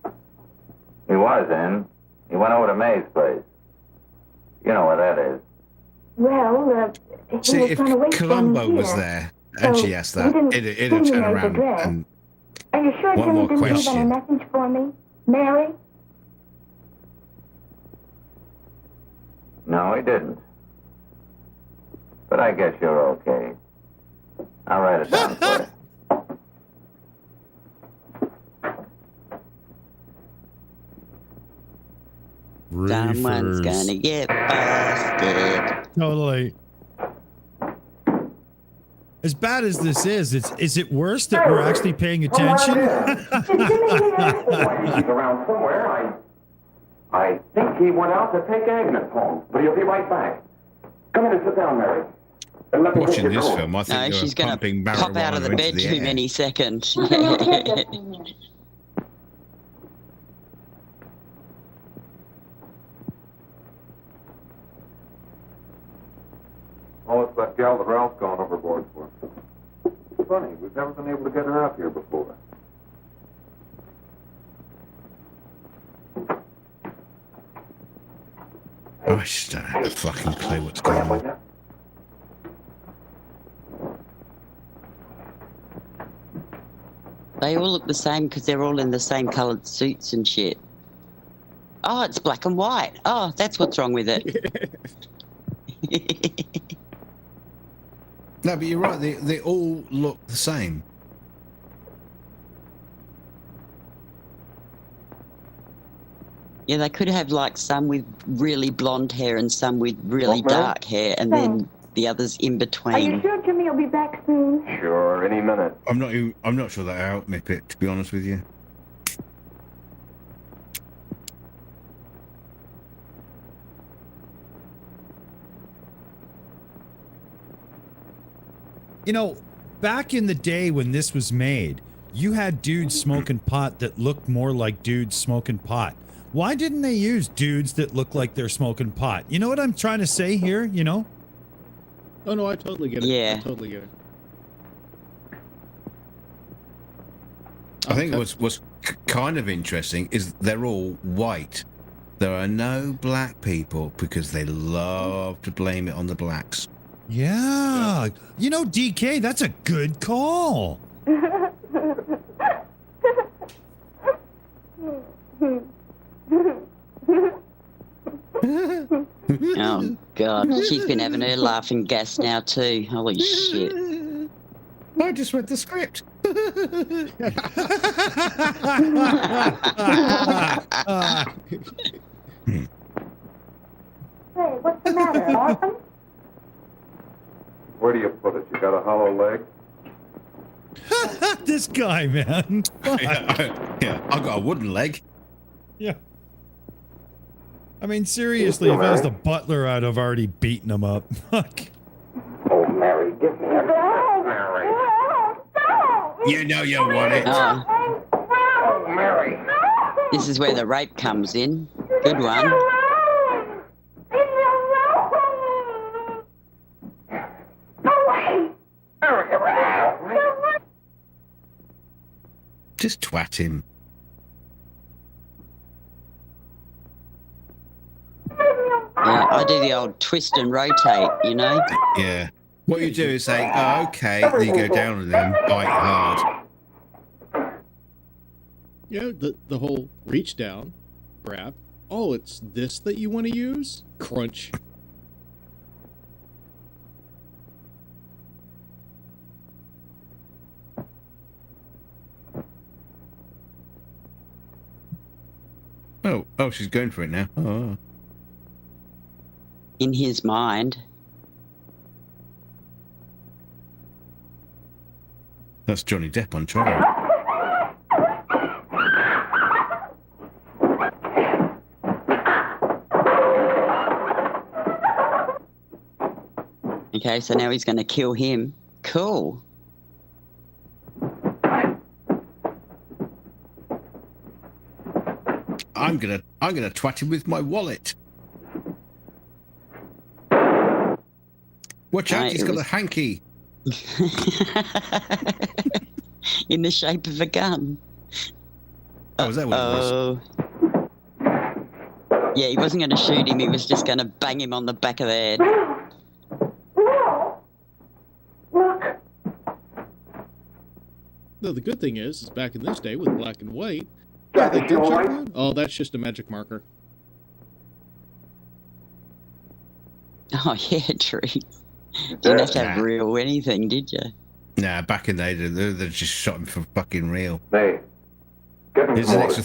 He was in. He went over to May's place. You know where that is. Well, he See, was if going to wait Columbo for me was here. there and So she asked he that, didn't it'd give have me turned his around address. and Are you sure one Jimmy more didn't leave question. any message for me? Mary? No, he didn't. But I guess you're okay. I'll write it down for you. Someone's gonna get busted. Totally. As bad as this is it worse that we're actually paying attention? He's around somewhere. I think he went out to take Agnes home, but he'll be right back. Come in and sit down, Mary. And let me get watching your this coat. film, I think No, you're she's going pumping to pop out of the marijuana bed into the too air. many seconds. Oh, it's that gal that Ralph's gone overboard for. Funny, we've never been able to get her up here before. I just don't have a fucking clue what's going on. They all look the same because they're all in the same coloured suits and shit. Oh, it's black and white. Oh, that's what's wrong with it. No, but you're right. They all look the same. Yeah, they could have like some with really blonde hair and some with really dark hair, and then the others in Are you between. sure Jimmy will be back soon? Sure, any minute. I'm not sure that I'll nip it, to be honest with you. You know, back in the day when this was made, you had dudes smoking pot that looked more like dudes smoking pot. Why didn't they use dudes that look like they're smoking pot? You know what I'm trying to say here, you know? Oh, no, I totally get it. Yeah. I totally get it. I think what's kind of interesting is they're all white. There are no black people because they love to blame it on the blacks. Yeah. You know, DK, that's a good call. Oh, God. She's been having her laughing gas now, too. Holy shit. I just read the script. Hey, what's the matter, Orphan? Where do you put it? You got a hollow leg? This guy, man. Yeah, I've got a wooden leg. Yeah. I mean, seriously, if I was the butler, I'd have already beaten him up. Fuck. Oh, Mary, give me a Mary. You know you want it. Oh, Mary. This is where the rape comes in. Good one. Just twat him. Yeah, I do the old twist and rotate, you know? Yeah. What you do is say, oh, okay, then you go down and then bite hard. Yeah, the whole reach down, grab. Oh, it's this that you want to use? Crunch. Oh, she's going for it now. Oh. In his mind. That's Johnny Depp on trial. Okay, so now he's going to kill him. Cool. I'm gonna twat him with my wallet. Watch out, he's got a hanky. In the shape of a gun. Oh, is that what it was? Yeah, he wasn't going to shoot him, he was just going to bang him on the back of the head. No, the good thing is back in this day with black and white, yeah, they did jump on. Oh, that's just a magic marker. Oh, yeah, true. Didn't have to have real anything, did you? Nah, back in the day, they just shot him for fucking real. Hey, get him Here's an extra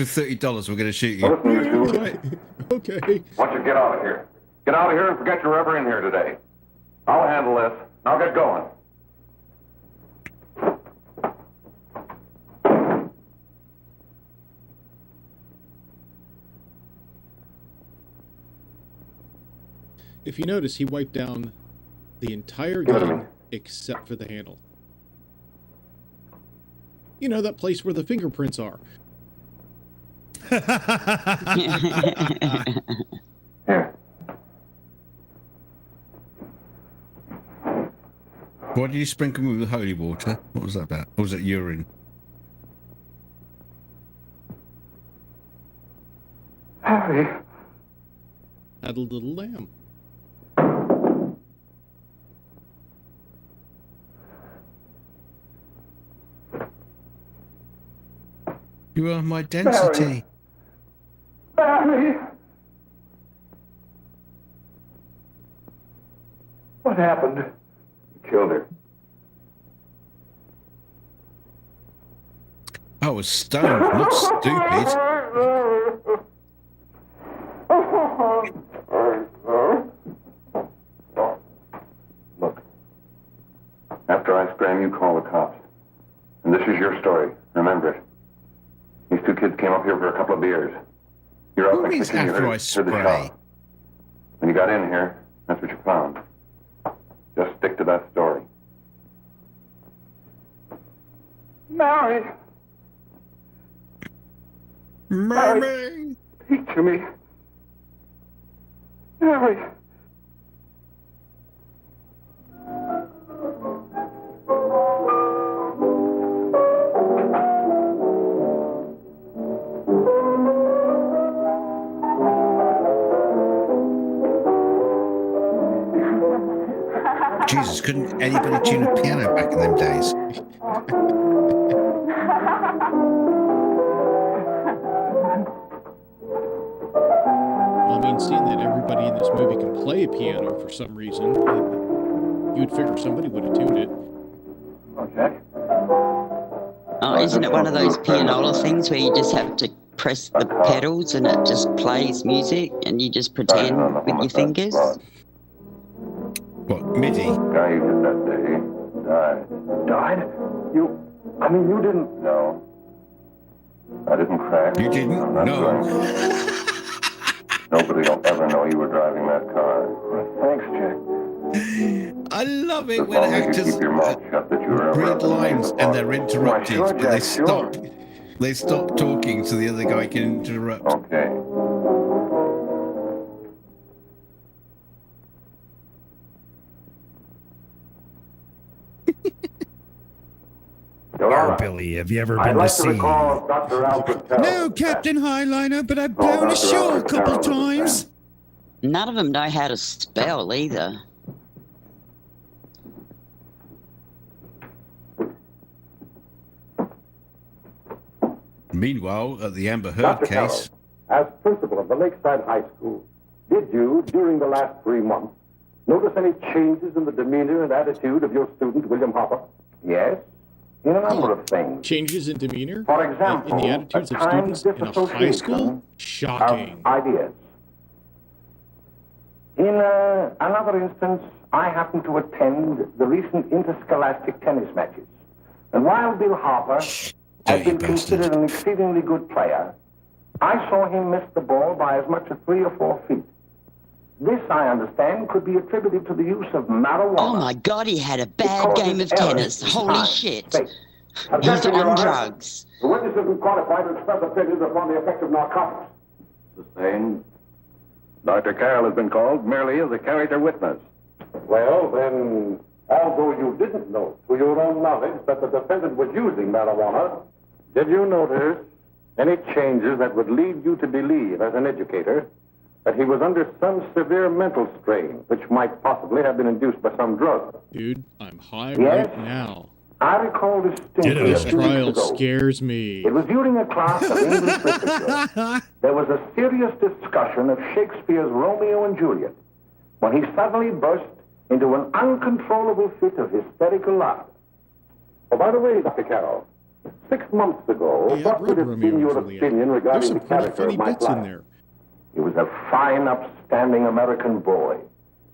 $30. We're going to shoot you. Listen, you two. Right. Okay. Why don't you get out of here? Get out of here and forget you're ever in here today. I'll handle this. I'll get going. If you notice, he wiped down the entire gun except for the handle. You know, that place where the fingerprints are. Here. Why did you sprinkle me with holy water? What was that about? Or was it urine? Harry. Had a little lamb. You are my density. Barry! What happened? You killed her. I was stoned, not stupid. Look, after I scram, you call the cops. And this is your story. Remember it. These two kids came up here for a couple of beers. You're out next to you heard the shot. When you got in here, that's what you found. Just stick to that story. Mary! Mary! Speak to me. Mary! Jesus, couldn't anybody tune a piano back in them days? Well, I mean, seeing that everybody in this movie can play a piano for some reason, you'd figure somebody would have tuned it. Okay. Oh, isn't it one of those pianola things where you just have to press the pedals and it just plays music and you just pretend with your fingers? What, MIDI? The guy you hit that day died. Died? I mean, you didn't... No. I didn't crack. You didn't? No. Nobody will ever know you were driving that car. Thanks, Jack. I love it when actors read lines and they're interrupted, but they stop. They stop talking so the other guy can interrupt. Okay. Oh, Billy, have you ever been to sea? No, Captain Highliner, but I've blown ashore a couple times. None of them know how to spell either. Meanwhile, at the Amber Heard Dr. case... Carroll, as principal of the Lakeside High School, did you, during the last 3 months, notice any changes in the demeanor and attitude of your student, William Hopper? Yes, in a number of things. Changes in demeanor? For example, in the attitudes of students in a high school? Shocking. Ideas. In another instance, I happened to attend the recent interscholastic tennis matches. And while Bill Harper had been considered an exceedingly good player, I saw him miss the ball by as much as 3 or 4 feet. This, I understand, could be attributed to the use of marijuana. Oh my God, he had a bad game of tennis. Holy shit. He's on drugs. The witness isn't qualified to express opinions upon the effect of narcotics. Sustained. Dr. Carroll has been called merely as a character witness. Well, then, although you didn't know, to your own knowledge, that the defendant was using marijuana, did you notice any changes that would lead you to believe, as an educator, that he was under some severe mental strain, which might possibly have been induced by some drug? Dude, I'm high Yes? right now. I recall distinctly This trial scares me. It was during a class of English literature. There was a serious discussion of Shakespeare's Romeo and Juliet, when he suddenly burst into an uncontrollable fit of hysterical laughter. Oh, by the way, Dr. Carroll, 6 months ago, what would have been your opinion regarding the character of my class? He was a fine, upstanding American boy,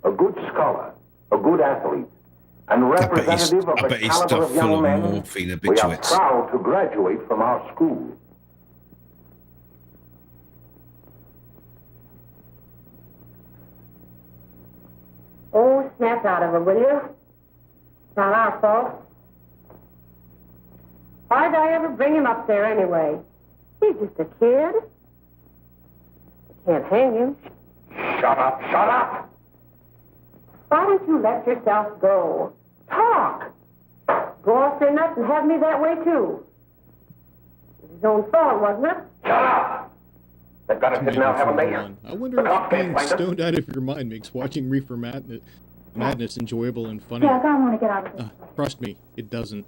a good scholar, a good athlete, and representative of the caliber of young men we are proud to graduate from our school. Oh, snap out of it, will you? It's not our fault. Why'd I ever bring him up there anyway? He's just a kid. Can't hang him. Shut up, shut up! Why don't you let yourself go? Talk! Go off your nuts and have me that way, too. It was his own fault, wasn't it? Shut up! They've got it now, haven't they? I wonder if being stoned out of your mind makes watching Reefer Madness enjoyable and funny. Jack, I want to get out of this. Trust me, it doesn't.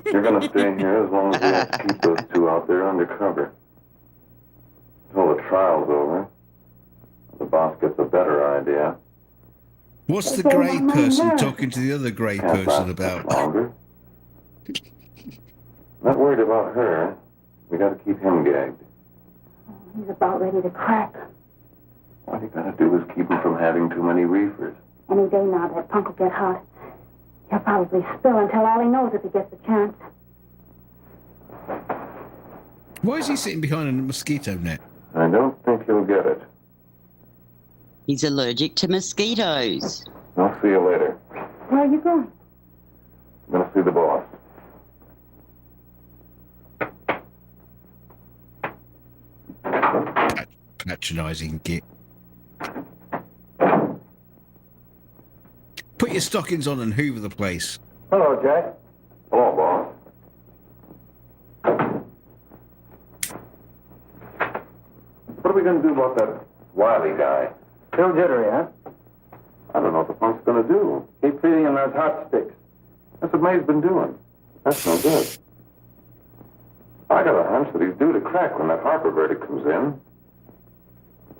You're going to stay here as long as we don't keep those two out there undercover. Until the trial's over, the boss gets a better idea. What's the grey person talking to the other grey person about? Longer. Not worried about her. We got to keep him gagged. He's about ready to crack. All you got to do is keep him from having too many reefers. Any day now, that punk will get hot. He'll probably spill and tell all he knows if he gets a chance. Why is he sitting behind a mosquito net? I don't think he'll get it. He's allergic to mosquitoes. I'll see you later. Where are you going? I'm going to see the boss. Patronising git. Put your stockings on and hoover the place. Hello, Jack. Hello, boss. What are we going to do about that Wiley guy? Still jittery, huh? I don't know what the punk's going to do. Keep feeding him those hot sticks. That's what May's been doing. That's no good. I got a hunch that he's due to crack when that Harper verdict comes in.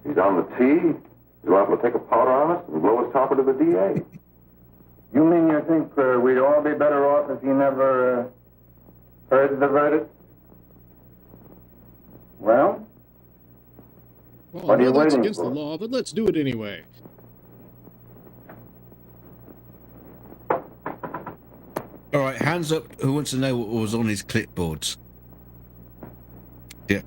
He's on the tee. He's liable to take a powder on us and blow his topper to the DA. You mean you think we'd all be better off if he never heard the verdict? Well, what are you that's waiting against for? the law, but let's do it anyway. All right, hands up. Who wants to know what was on his clipboards? Yeah.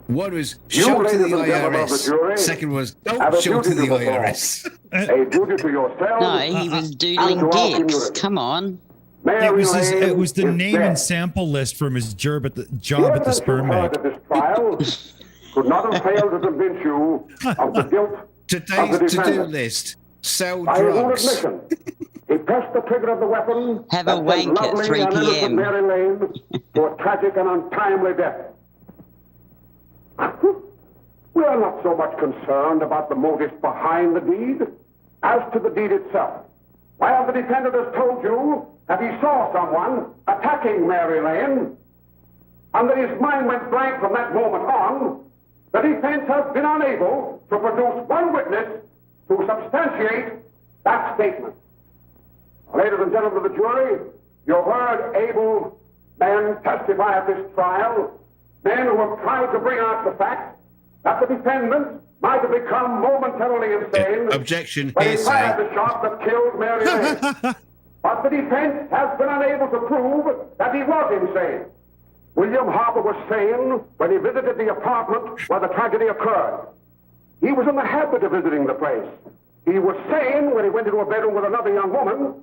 One was show it to the IRS. Second was don't show it to the IRS. A duty to yourself. No, he was doodling dicks. Come on. It was the name and sample list from his job at the sperm bank. This trial could not have failed to convince you of the guilt Today's of the to-do defendant. list: sell By his own drugs. admission, he pressed the trigger of the weapon Have a that wank sent at lovely 3 and innocent p.m. Mary Lane to a tragic and untimely death. We are not so much concerned about the motives behind the deed as to the deed itself. While the defendant has told you that he saw someone attacking Mary Lane, and that his mind went blank from that moment on, the defense has been unable to produce one witness to substantiate that statement. Ladies and gentlemen of the jury, you've heard able men testify at this trial, men who have tried to bring out the fact that the defendant might have become momentarily insane Objection, when he hearsay. fired the shot that killed Mary Lane. But the defense has been unable to prove that he was insane. William Harper was sane when he visited the apartment where the tragedy occurred. He was in the habit of visiting the place. He was sane when he went into a bedroom with another young woman.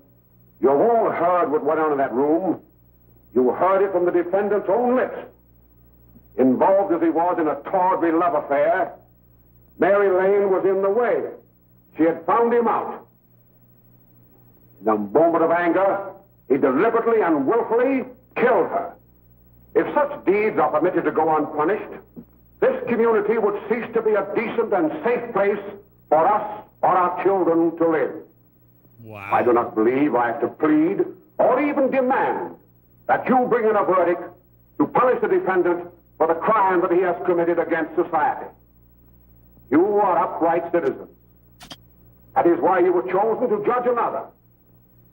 You've all heard what went on in that room. You heard it from the defendant's own lips. Involved as he was in a tawdry love affair, Mary Lane was in the way. She had found him out. In a moment of anger, he deliberately and willfully killed her. If such deeds are permitted to go unpunished, this community would cease to be a decent and safe place for us or our children to live. Wow. I do not believe I have to plead or even demand that you bring in a verdict to punish the defendant for the crime that he has committed against society. You are upright citizens. That is why you were chosen to judge another.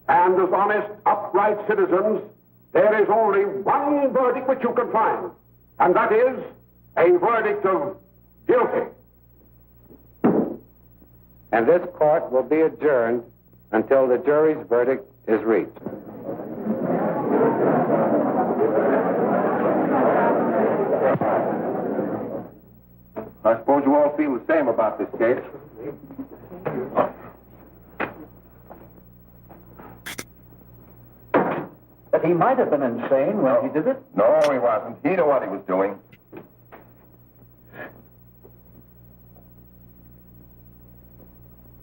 And as honest, upright citizens, there is only one verdict which you can find, and that is a verdict of guilty. And this court will be adjourned until the jury's verdict is reached. I suppose you all feel the same about this case. That he might have been insane when he did it? No, he wasn't. He knew what he was doing.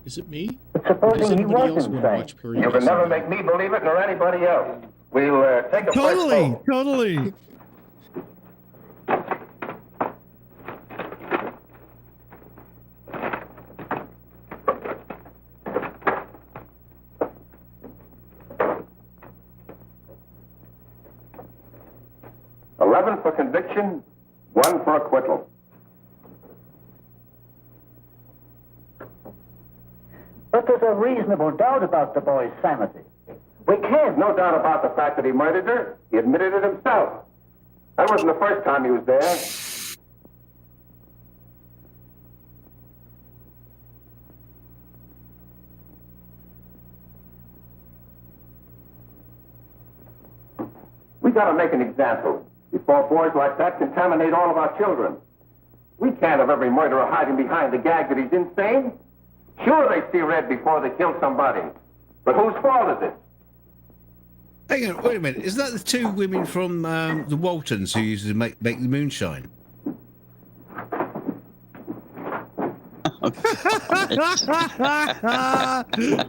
Is it me? But Or does supposing he anybody was else want to insane? watch Perry You can never Mason? make me believe it nor anybody else. We'll take a first Totally, poll. totally. Eleven for conviction, 1 for acquittal. But there's a reasonable doubt about the boy's sanity. We can't. No doubt about the fact that he murdered her. He admitted it himself. That wasn't the first time he was there. We got to make an example before boys like that contaminate all of our children. We can't have every murderer hiding behind the gag that he's insane. Sure, they see red before they kill somebody. But whose fault is it? Hang on, wait a minute. Is that the two women from the Waltons who used to make the moonshine?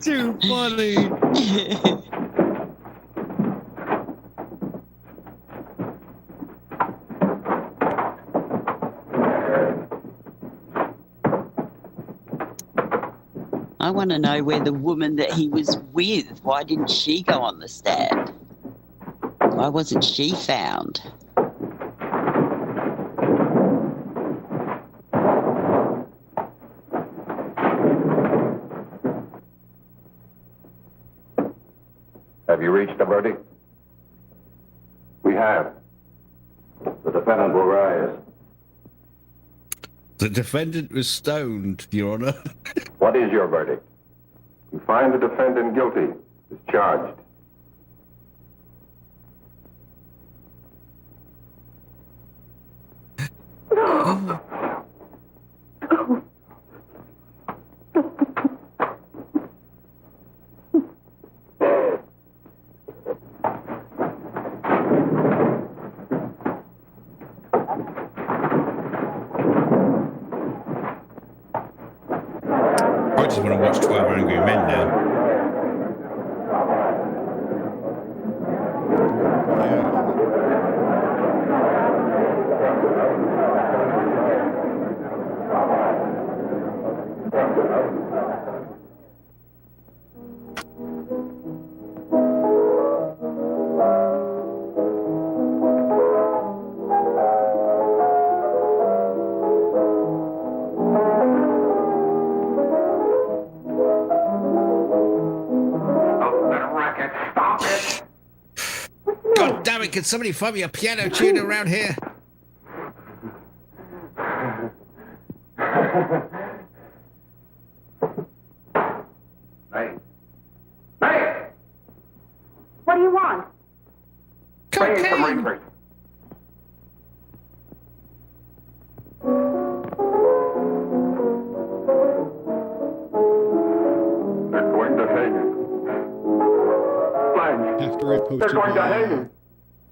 Too funny. I want to know where the woman that he was with, why didn't she go on the stand? Why wasn't she found? Have you reached a verdict? We have. The defendant will rise. The defendant was stoned, Your Honour. What is your verdict? You find the defendant guilty, is charged. I just want to watch 12 Angry Men now. damn it, can somebody find me a piano tuner around here? Hey. Hey! What do you want? Bring some Cocaine! reefers. They're going to hang him. Blanche, After I posted they're going to hang the him.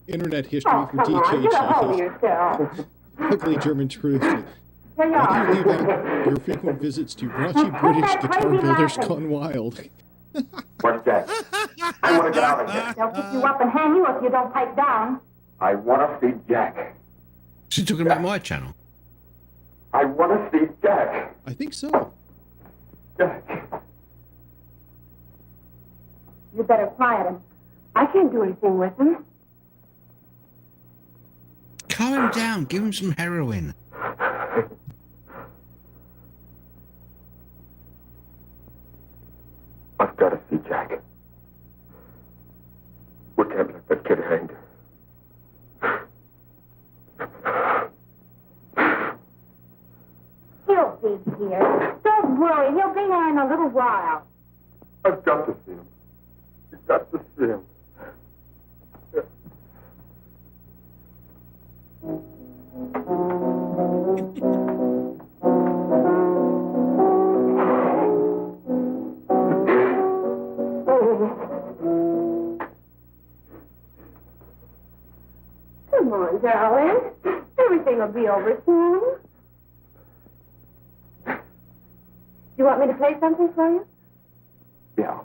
internet history Oh, for come on, get a hold of DKG, yourself. ugly German truth. Here you Why are. do you leave out your frequent visits to raunchy British guitar builders gone wild? Where's Jack? I want to get out of here. They'll pick you up and hang you if you don't pipe down. I want to see Jack. She's talking about my channel. I want to see Jack. I think so. Jack. You better quiet him. I can't do anything with him. Calm him down. Give him some heroin. I've got to see Jack. We can't let that kid hang. He'll be here. Don't worry, he'll be here in a little while. I've got to see him. You've got to see him. Come on, darling. Everything will be over soon. You want me to play something for you? Yeah.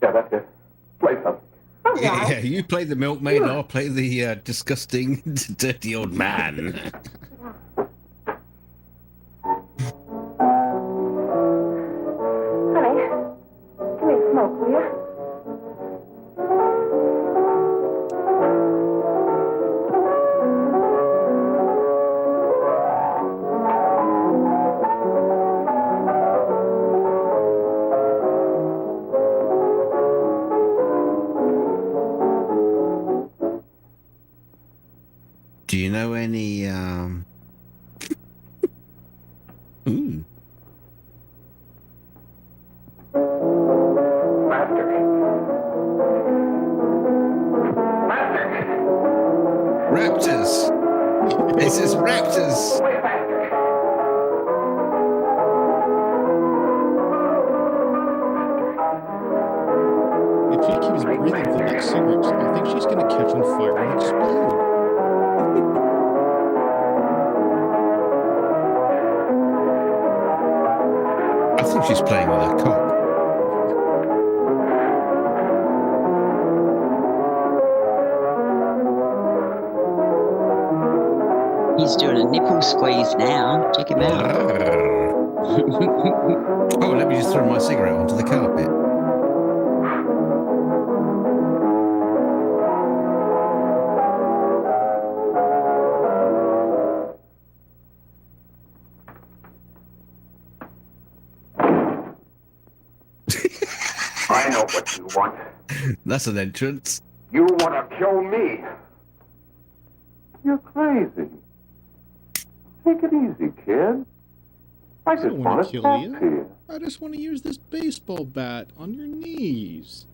Yeah, that's it. Play something. Oh, Yeah, you play the milkmaid and I'll play the disgusting, dirty old man. Honey, give me a smoke, will you? Do you know any, Ooh. Master. Master. Raptors! This is Raptors! Wait, Master. If she keeps breathing for the next cigarettes, I think she's going to catch on fire and explode. I think she's playing with her cock. He's doing a nipple squeeze now. Check him out. Oh, let me just throw my cigarette onto the carpet. I know what you want. That's an entrance. You want to kill me. You're crazy. Take it easy, kid. I I just don't want want to to kill talk you. to you. I just want to use this baseball bat on your knees.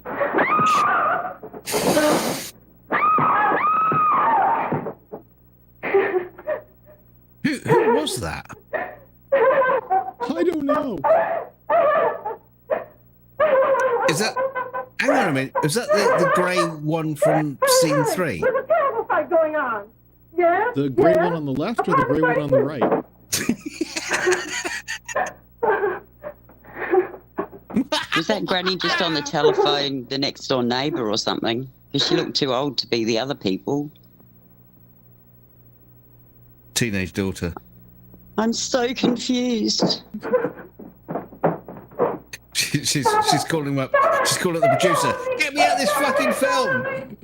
Who was that? I don't know. Is that... Hang on a minute. Is that the grey one from scene 3? There's a terrible fight going on. Yes? The gray one on the left or the gray one on the right? Was that Granny just on the telephone, the next door neighbour or something? Because she looked too old to be the other people. Teenage daughter. I'm so confused. She's calling up. She's calling the producer. Get me out of this fucking film.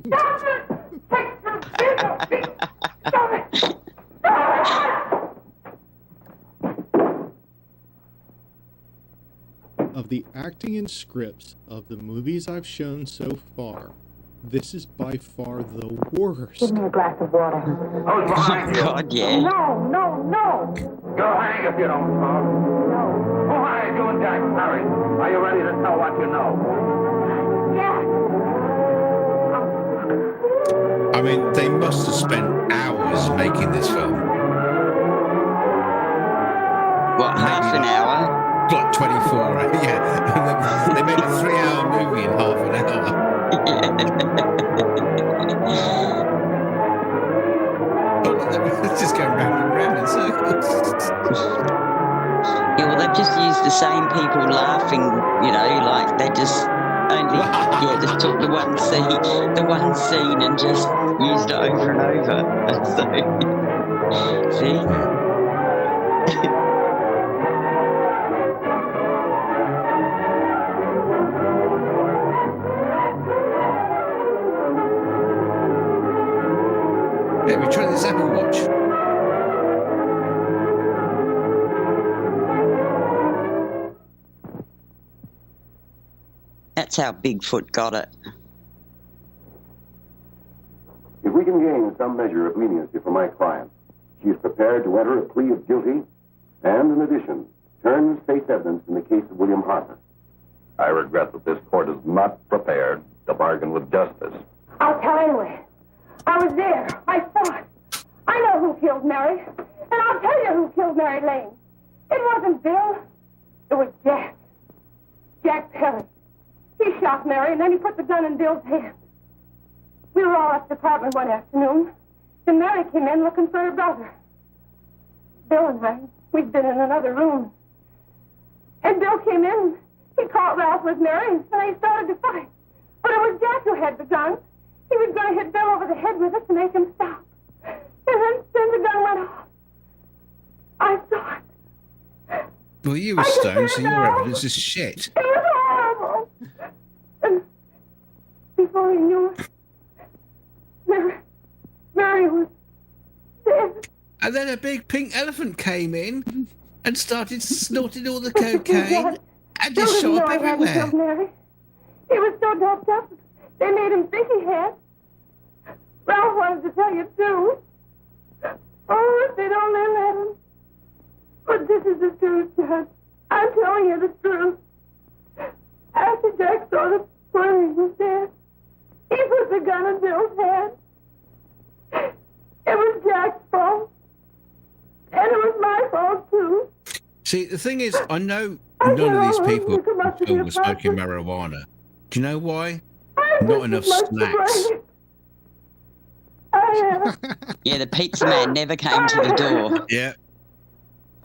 Of the acting and scripts of the movies I've shown so far, This is by far the worst. Give me a glass of water. Who's behind you? God, yeah. No. You'll hang if you don't talk. No. Who hired you and Jack? Harry, are you ready to tell what you know? Jack. I mean, they must have spent hours making this film. What, half an hour? Like 24, yeah. They made a 3-hour movie in half an hour. It's just going round and round in circles. Yeah, well, they've just used the same people laughing, you know, like they just only, just took the one scene and just used it over and over. So, see? Yeah, we tried this Apple Watch. That's how Bigfoot got it. If we can gain some measure of leniency for my client, she is prepared to enter a plea of guilty and, in addition, turn state's evidence in the case of William Harper. I regret that this court is not prepared to bargain with justice. I'll tell anyway. I was there. I saw it. I know who killed Mary. And I'll tell you who killed Mary Lane. It wasn't Bill. It was Jack. Jack Perry. He shot Mary, and then he put the gun in Bill's hand. We were all at the apartment one afternoon, and Mary came in looking for her brother. Bill and I, we'd been in another room. And Bill came in, he caught Ralph with Mary, and they started to fight. But it was Jack who had the gun. He was going to hit Bill over the head with it to make him stop. And then the gun went off. I saw it. Well, you were stoned, so your evidence is shit. It was horrible. And before he knew it, Mary was dead. And then a big pink elephant came in and started snorting all the cocaine and just shot up everywhere. Mary. He was so doped up, they made him think he had. Ralph wanted to tell you, too. Oh, if they'd only let him. But this is the truth, Judge. I'm telling you the truth. After Jack saw the where he was dead, he put the gun in Bill's hand. It was Jack's fault. And it was my fault, too. See, the thing is, I know none of these people were smoking marijuana. Do you know why? Not enough snacks. Yeah, the pizza man never came to the door. Yeah.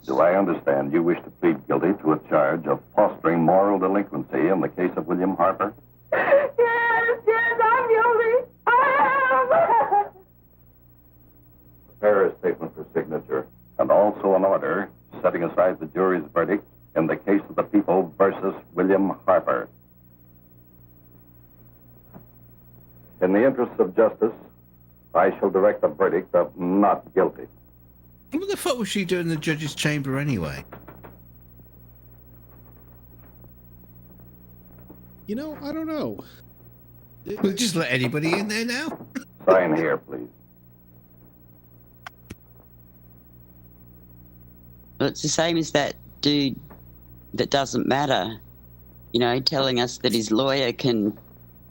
Do I understand you wish to plead guilty to a charge of fostering moral delinquency in the case of William Harper? Yes, I'm guilty. I am. Prepare a statement for signature, and also an order setting aside the jury's verdict in the case of the people versus William Harper. In the interests of justice, I shall direct a verdict of not guilty. What the fuck was she doing in the judge's chamber anyway? You know, I don't know. We'll just let anybody in there now. Sign here, please. Well, it's the same as that dude that doesn't matter, you know, telling us that his lawyer can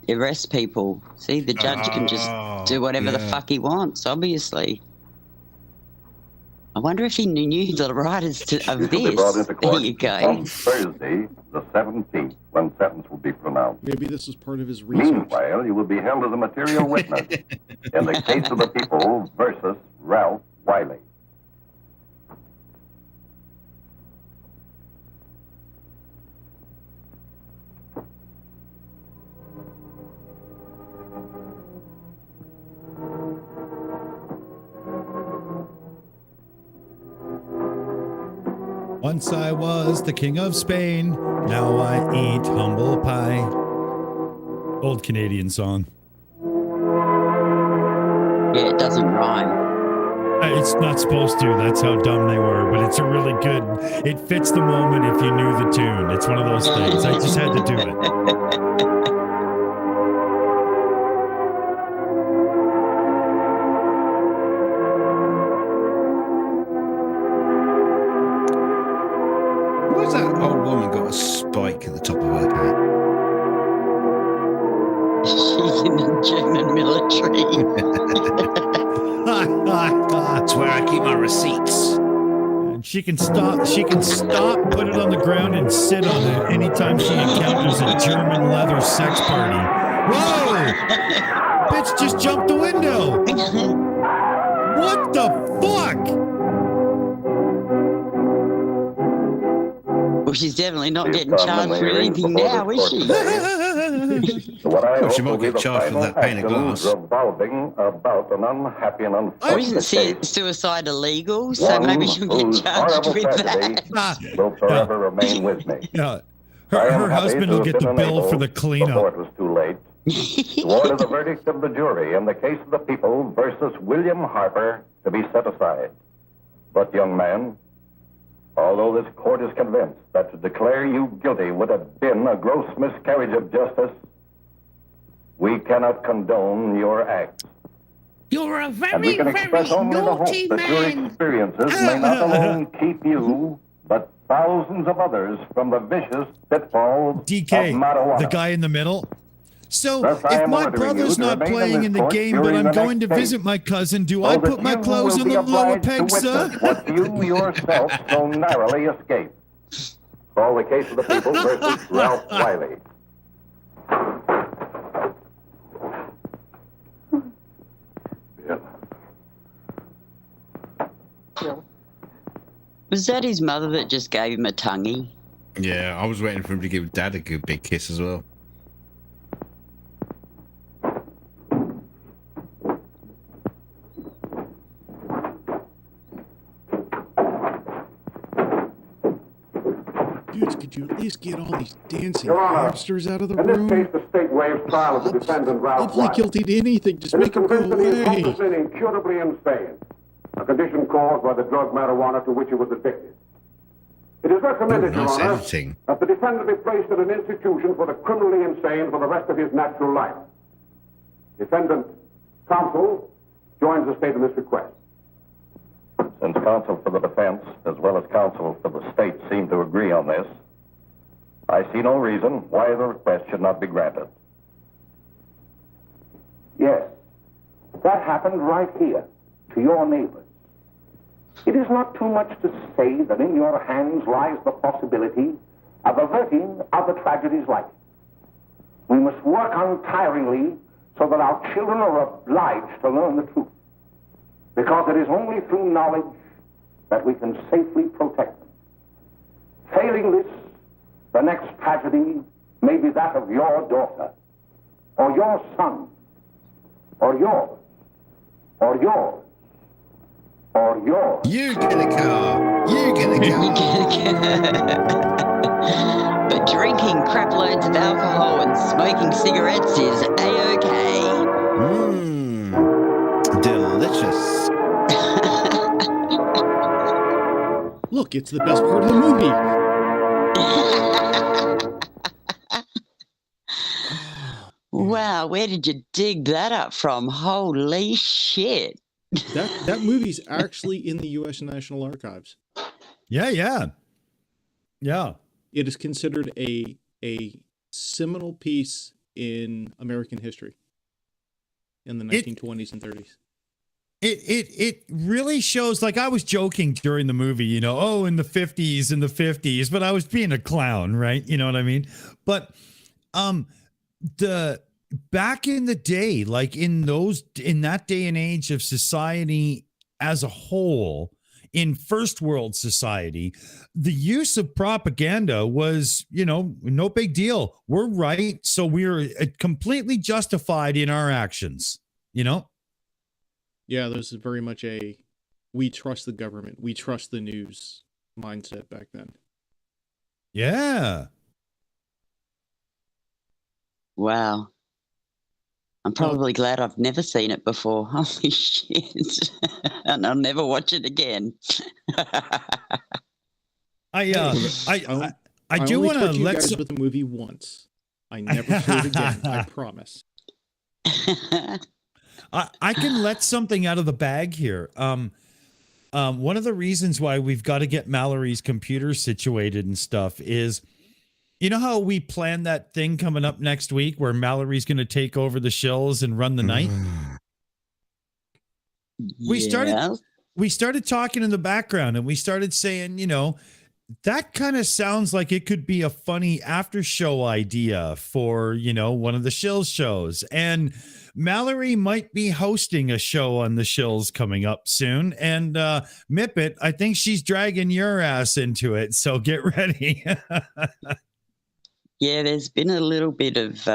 arrest people. See, the judge can just do whatever the fuck he wants, obviously. I wonder if he knew the writers of this. There you go. On Thursday, the 17th, when sentence will be pronounced. Maybe this was part of his research. Meanwhile, you will be held as a material witness in the case of the people versus Ralph Wiley. Once I was the king of Spain, now I eat humble pie. Old Canadian song. Yeah, it doesn't rhyme. It's not supposed to. That's how dumb they were. But it's a really good. It fits the moment if you knew the tune. It's one of those things. I just had to do it. tree. That's where I keep my receipts. And she can stop, put it on the ground, and sit on it anytime she encounters a German leather sex party. Whoa! Bitch just jumped the window. What the fuck? Well, she's definitely not getting charged for anything now, is she? Well, she might get charged for that pane of glass. Revolving about an unhappy and Or isn't unfortunate case. suicide illegal? So maybe she'll get charged with that. Will forever remain with me. Yeah. I am Her happy husband to will have get the been bill for the enabled, before cleanup. it was too late, to order the verdict of the jury in the case of the people versus William Harper to be set aside. But, young man, although this court is convinced that to declare you guilty would have been a gross miscarriage of justice, we cannot condone your acts. You're a And we very, can very express only the hope naughty that your man. experiences may not alone keep you, but thousands of others from the vicious pitfalls of DK, marijuana. the guy in the middle. So, Thus, I if am my ordering brother's you to not remain playing in the court game, but during I'm the going to next visit case, my cousin, do so I that put my you clothes will on be the lower obliged to peg, sir? witness what you yourself so narrowly escaped. Call the case of the people versus Ralph Wiley. Was that his mother that just gave him a tonguey? Yeah, I was waiting for him to give Dad a good big kiss as well. Dudes, could you at least get all these dancing Your Honor, hamsters out of the in this room? case, the state waives trial of the defendant, I'll Ralph plead Wiley. guilty to anything. Just It is make him go convinced that he is away. hopelessly and incurably insane, a condition caused by the drug marijuana to which he was addicted. It is recommended, Your Nice Honor, editing. that the defendant be placed in an institution for the criminally insane for the rest of his natural life. Defendant counsel joins the state in this request. Since counsel for the defense, as well as counsel for the state, seem to agree on this, I see no reason why the request should not be granted. Yes, that happened right here, to your neighbors. It is not too much to say that in your hands lies the possibility of averting other tragedies like it. We must work untiringly so that our children are obliged to learn the truth, because it is only through knowledge that we can safely protect them. Failing this, the next tragedy may be that of your daughter, or your son, or yours, or yours, or yours. You get a car. You get a car. But drinking crap loads of alcohol and smoking cigarettes is A-okay. Mmm. Delicious. Look, it's the best part of the movie. Wow, where did you dig that up from? Holy shit. That movie's actually in the U.S. National Archives. Yeah. It is considered a seminal piece in American history in the 1920s and 30s. It really shows, like I was joking during the movie, in the 50s, but I was being a clown, right? You know what I mean? But the back in the day, like in that day and age of society as a whole, in first world society, the use of propaganda was, no big deal. We're right, so we're completely justified in our actions, Yeah, there's very much a we trust the government, we trust the news mindset back then. Yeah. Wow. I'm probably glad I've never seen it before. Holy shit. And I'll never watch it again. I do only want to touch you let guys with the movie once. I never show it again. I promise. I can let something out of the bag here. One of the reasons why we've got to get Mallory's computer situated and stuff is, you know how we planned that thing coming up next week where Mallory's going to take over the Shills and run the night? we started talking in the background, and we started saying, that kind of sounds like it could be a funny after show idea for, one of the Shills shows. And Mallory might be hosting a show on the Shills coming up soon. And Mippet, I think she's dragging your ass into it. So get ready. Yeah, there's been a little bit of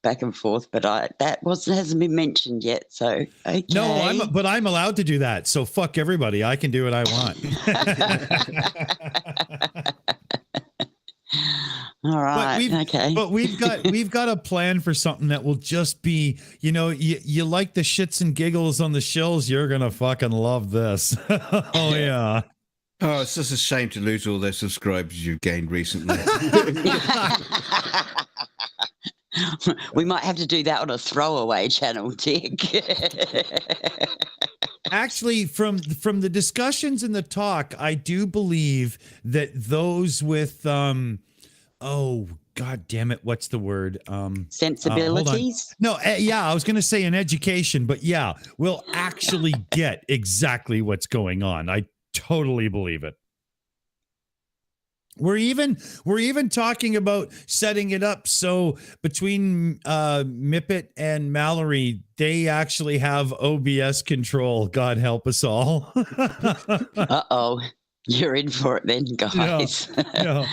back and forth, but hasn't been mentioned yet. So okay. No, I'm allowed to do that. So fuck everybody. I can do what I want. All right. But we've got a plan for something that will just be, you like the shits and giggles on the Shills, you're gonna fucking love this. Oh yeah. Oh, it's just a shame to lose all those subscribers you've gained recently. We might have to do that on a throwaway channel, Dick. Actually, from the discussions and the talk, I do believe that those with oh god damn it, what's the word? Sensibilities? No, yeah, I was going to say an education, but yeah, we'll actually get exactly what's going on. I totally believe it. We're even talking about setting it up so between Mippet and Mallory, they actually have OBS control. God help us all. Uh-oh. You're in for it then, guys. No.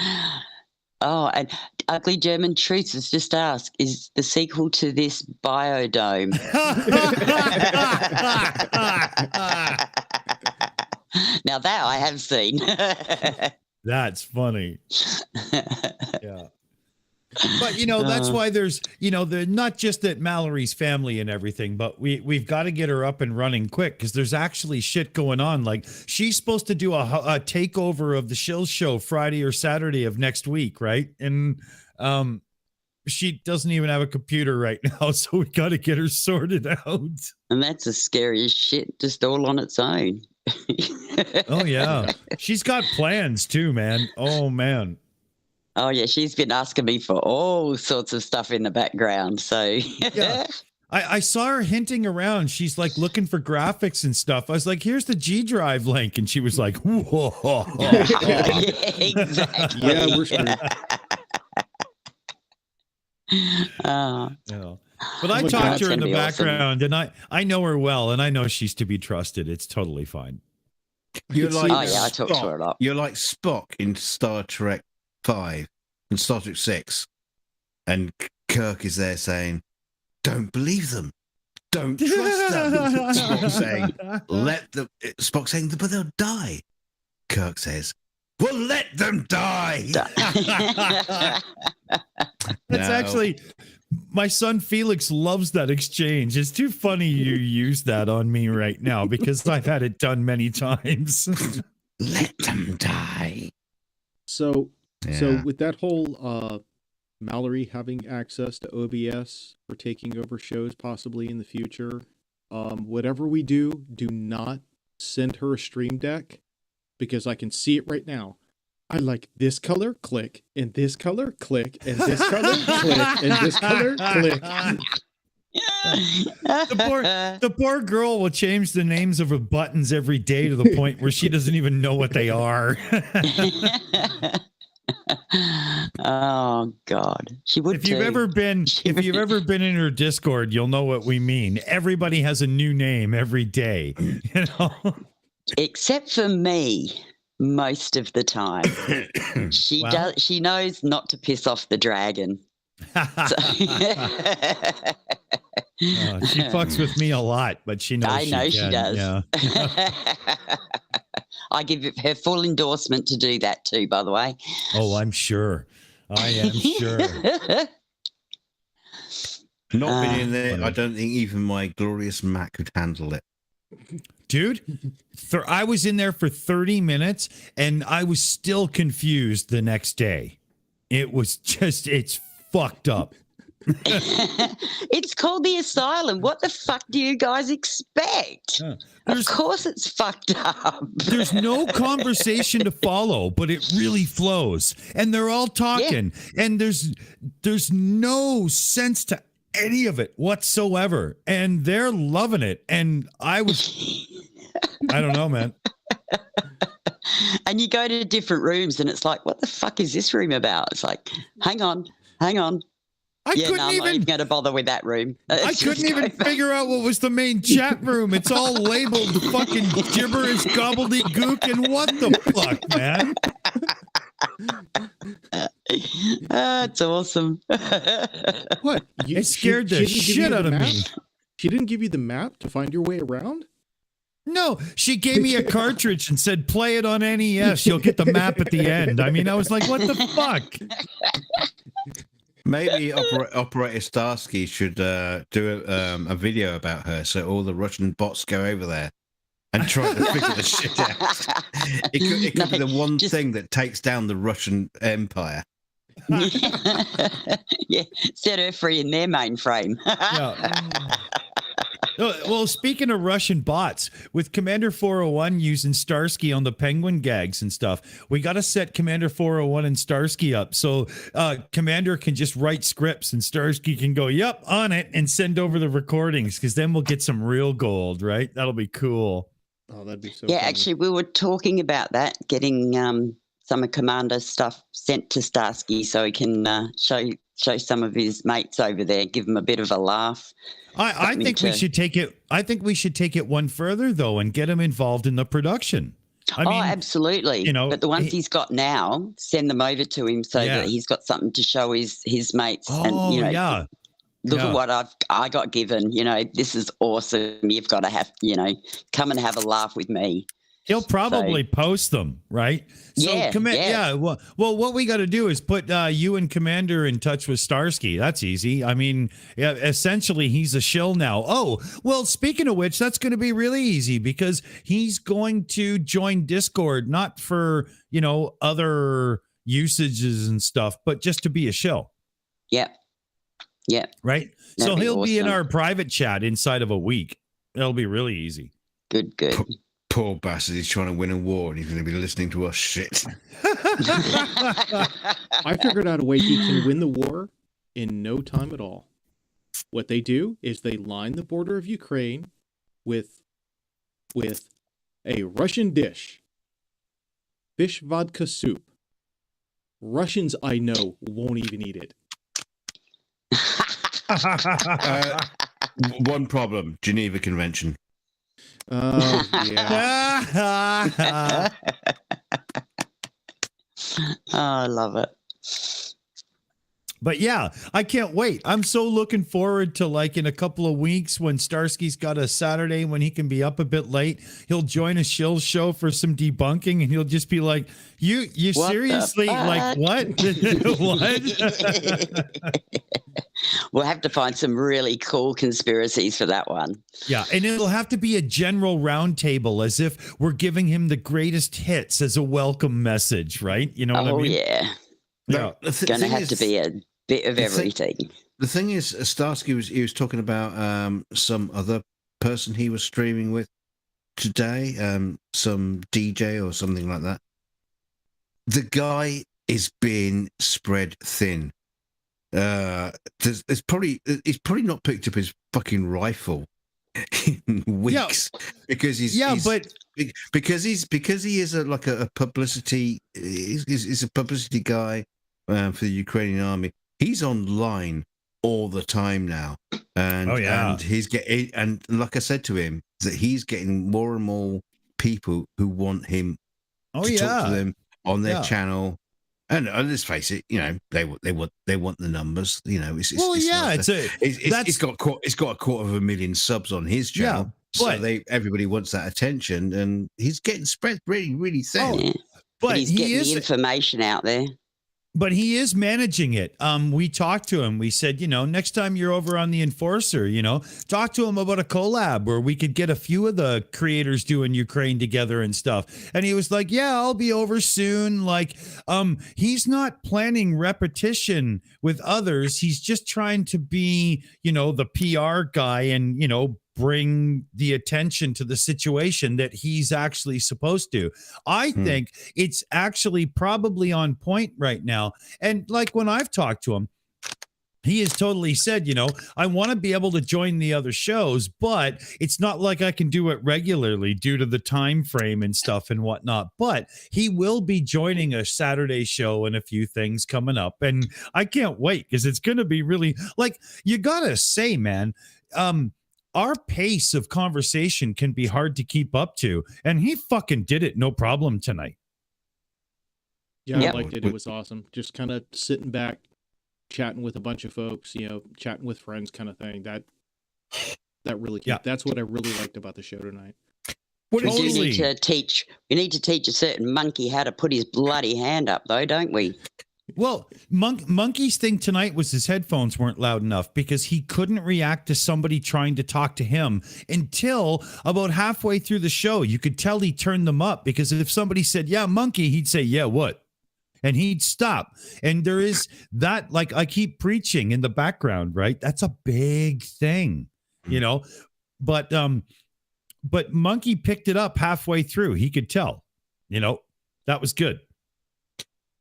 Oh, and Ugly German Truths has just asked, is the sequel to this Biodome? Now that I have seen. That's funny. Yeah. But, that's why there's, they're not just that Mallory's family and everything, but we've got to get her up and running quick because there's actually shit going on. Like, she's supposed to do a takeover of the Shills show Friday or Saturday of next week, right? And she doesn't even have a computer right now, so we got to get her sorted out. And that's the scariest shit, just all on its own. Oh, yeah. She's got plans, too, man. Oh, man. Oh, yeah, she's been asking me for all sorts of stuff in the background, so... Yeah. I saw her hinting around. She's, like, looking for graphics and stuff. I was like, here's the G Drive link. And she was like, whoa. Yeah, exactly. Yeah, we're screwed. Yeah. But I talked to her in the background, awesome. And I know her well, and I know she's to be trusted. It's totally fine. You're like I talked to her a lot. You're like Spock in Star Trek 5 and Star Trek 6. And Kirk is there saying, don't believe them. Don't trust them. Spock saying, but they'll die. Kirk says, well, let them die. That's actually... My son Felix loves that exchange. It's too funny you use that on me right now because I've had it done many times. Let them die. So with that whole Mallory having access to OBS for taking over shows possibly in the future, whatever we do not send her a stream deck because I can see it right now. I like this color, click, and this color, click, and this color, click, and this color, click. The poor girl will change the names of her buttons every day to the point where she doesn't even know what they are. Oh God, she would. If you've ever been in her Discord, you'll know what we mean. Everybody has a new name every day, except for me. Most of the time, she does. She knows not to piss off the dragon. She fucks with me a lot, but she knows. I know she does. Yeah. I give her full endorsement to do that too. By the way. Oh, I'm sure. I am sure. Not been in there. I don't think even my glorious Mac could handle it. Dude, I was in there for 30 minutes and I was still confused the next day. It was just, it's fucked up. It's called the asylum. What the fuck do you guys expect? Of course it's fucked up. There's no conversation to follow, but it really flows. And they're all talking. Yeah. And there's no sense to any of it whatsoever. And they're loving it. And I don't know, man. And you go to different rooms and it's like, what the fuck is this room about? It's like, hang on. I'm not even going to bother with that room. I couldn't even figure out what was the main chat room. It's all labeled fucking gibberish, gobbledygook, and what the fuck, man? It's awesome. What? It scared the shit out of me. She didn't give you the map to find your way around? No, she gave me a cartridge and said, play it on NES. You'll get the map at the end. I mean, I was like, what the fuck? Maybe Operator Starsky should do a video about her so all the Russian bots go over there and try to figure the shit out. It could be the one thing that takes down the Russian Empire. Yeah, set her free in their mainframe. Yeah. Well, speaking of Russian bots, with Commander 401 using Starsky on the Penguin gags and stuff, we got to set Commander 401 and Starsky up so Commander can just write scripts and Starsky can go, yep, on it, and send over the recordings, because then we'll get some real gold, right? That'll be cool. Oh, that'd be so Yeah, funny. actually, we were talking about that, getting some of Commander stuff sent to Starsky so he can show some of his mates over there, give them a bit of a laugh. I think we should take it. I think we should take it one further though, and get him involved in the production. I mean, absolutely. You know, but the ones he's got now, send them over to him so that he's got something to show his mates. Oh, and, you know, yeah. Look at what I got given. You know, this is awesome. You've got to have, come and have a laugh with me. He'll probably post them, right? So Well, what we got to do is put you and Commander in touch with Starsky. That's easy. I mean, essentially, he's a shill now. Oh, well, speaking of which, that's going to be really easy because he's going to join Discord, not for, other usages and stuff, but just to be a shill. Yep. Right? So he'll be in our private chat inside of a week. It'll be really easy. Good. Poor bastard, he's trying to win a war and he's going to be listening to us shit. I figured out a way he can win the war in no time at all. What they do is they line the border of Ukraine with a Russian dish. Fish vodka soup. Russians, I know, won't even eat it. One problem, Geneva Convention. Oh, yeah. I love it. But yeah, I can't wait. I'm so looking forward to, like, in a couple of weeks when Starsky's got a Saturday when he can be up a bit late, he'll join a Shills show for some debunking and he'll just be like, you what seriously, like, what? What? We'll have to find some really cool conspiracies for that one. Yeah, and it'll have to be a general roundtable as if we're giving him the greatest hits as a welcome message, right? You know what I mean? Yeah. Yeah. It's going to have to be a bit of everything. The thing is, Starsky was talking about some other person he was streaming with today, some DJ or something like that. The guy is being spread thin. He's probably not picked up his fucking rifle in weeks because he is a publicity. He's a publicity guy for the Ukrainian army. He's online all the time now, and he's getting, and like I said to him, that he's getting more and more people who want him to talk to them on their channel. And let's face it, they want the numbers. It's got 250,000 subs on his channel, so everybody wants that attention, and he's getting spread really, really thin. Yeah. But he's getting the information out there. But he is managing it. We talked to him. We said, next time you're over on the Enforcer, talk to him about a collab where we could get a few of the creators doing Ukraine together and stuff. And he was like, yeah, I'll be over soon. Like, he's not planning repetition with others. He's just trying to be, the PR guy and, bring the attention to the situation that he's actually supposed to. I think it's actually probably on point right now. And like when I've talked to him, He has totally said, I want to be able to join the other shows, but it's not like I can do it regularly due to the time frame and stuff and whatnot. But he will be joining a Saturday show and a few things coming up. And I can't wait because it's going to be really you got to say, man, our pace of conversation can be hard to keep up to. And he fucking did it. No problem tonight. Yeah, I liked it. It was awesome. Just kind of sitting back, chatting with a bunch of folks, chatting with friends kind of thing. That really, that's what I really liked about the show tonight. We need to teach a certain monkey how to put his bloody hand up, though, don't we? Well, Monkey's thing tonight was his headphones weren't loud enough because he couldn't react to somebody trying to talk to him until about halfway through the show. You could tell he turned them up because if somebody said, "Yeah, Monkey," he'd say, "Yeah, what?" And he'd stop. And there is that, I keep preaching in the background, right? That's a big thing, But Monkey picked it up halfway through. He could tell, that was good.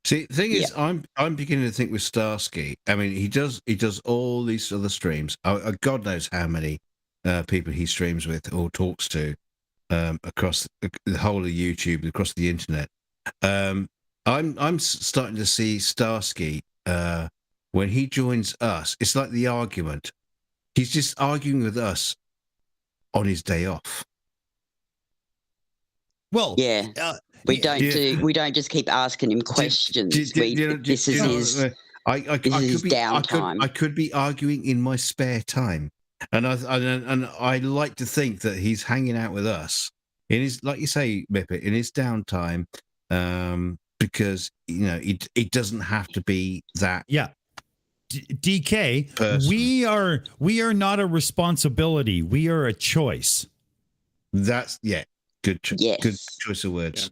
See, the thing is, I'm beginning to think with Starsky. I mean, he does all these other streams. God knows how many people he streams with or talks to across the whole of YouTube, across the internet. I'm starting to see Starsky when he joins us. It's like the argument. He's just arguing with us on his day off. Well, we don't just keep asking him questions. This is his downtime. I could be arguing in my spare time, and I like to think that he's hanging out with us in his, like you say, Mippet, in his downtime. Because it doesn't have to be that. Yeah, DK, person. we are not a responsibility. We are a choice. That's good. Good choice of words. Yeah.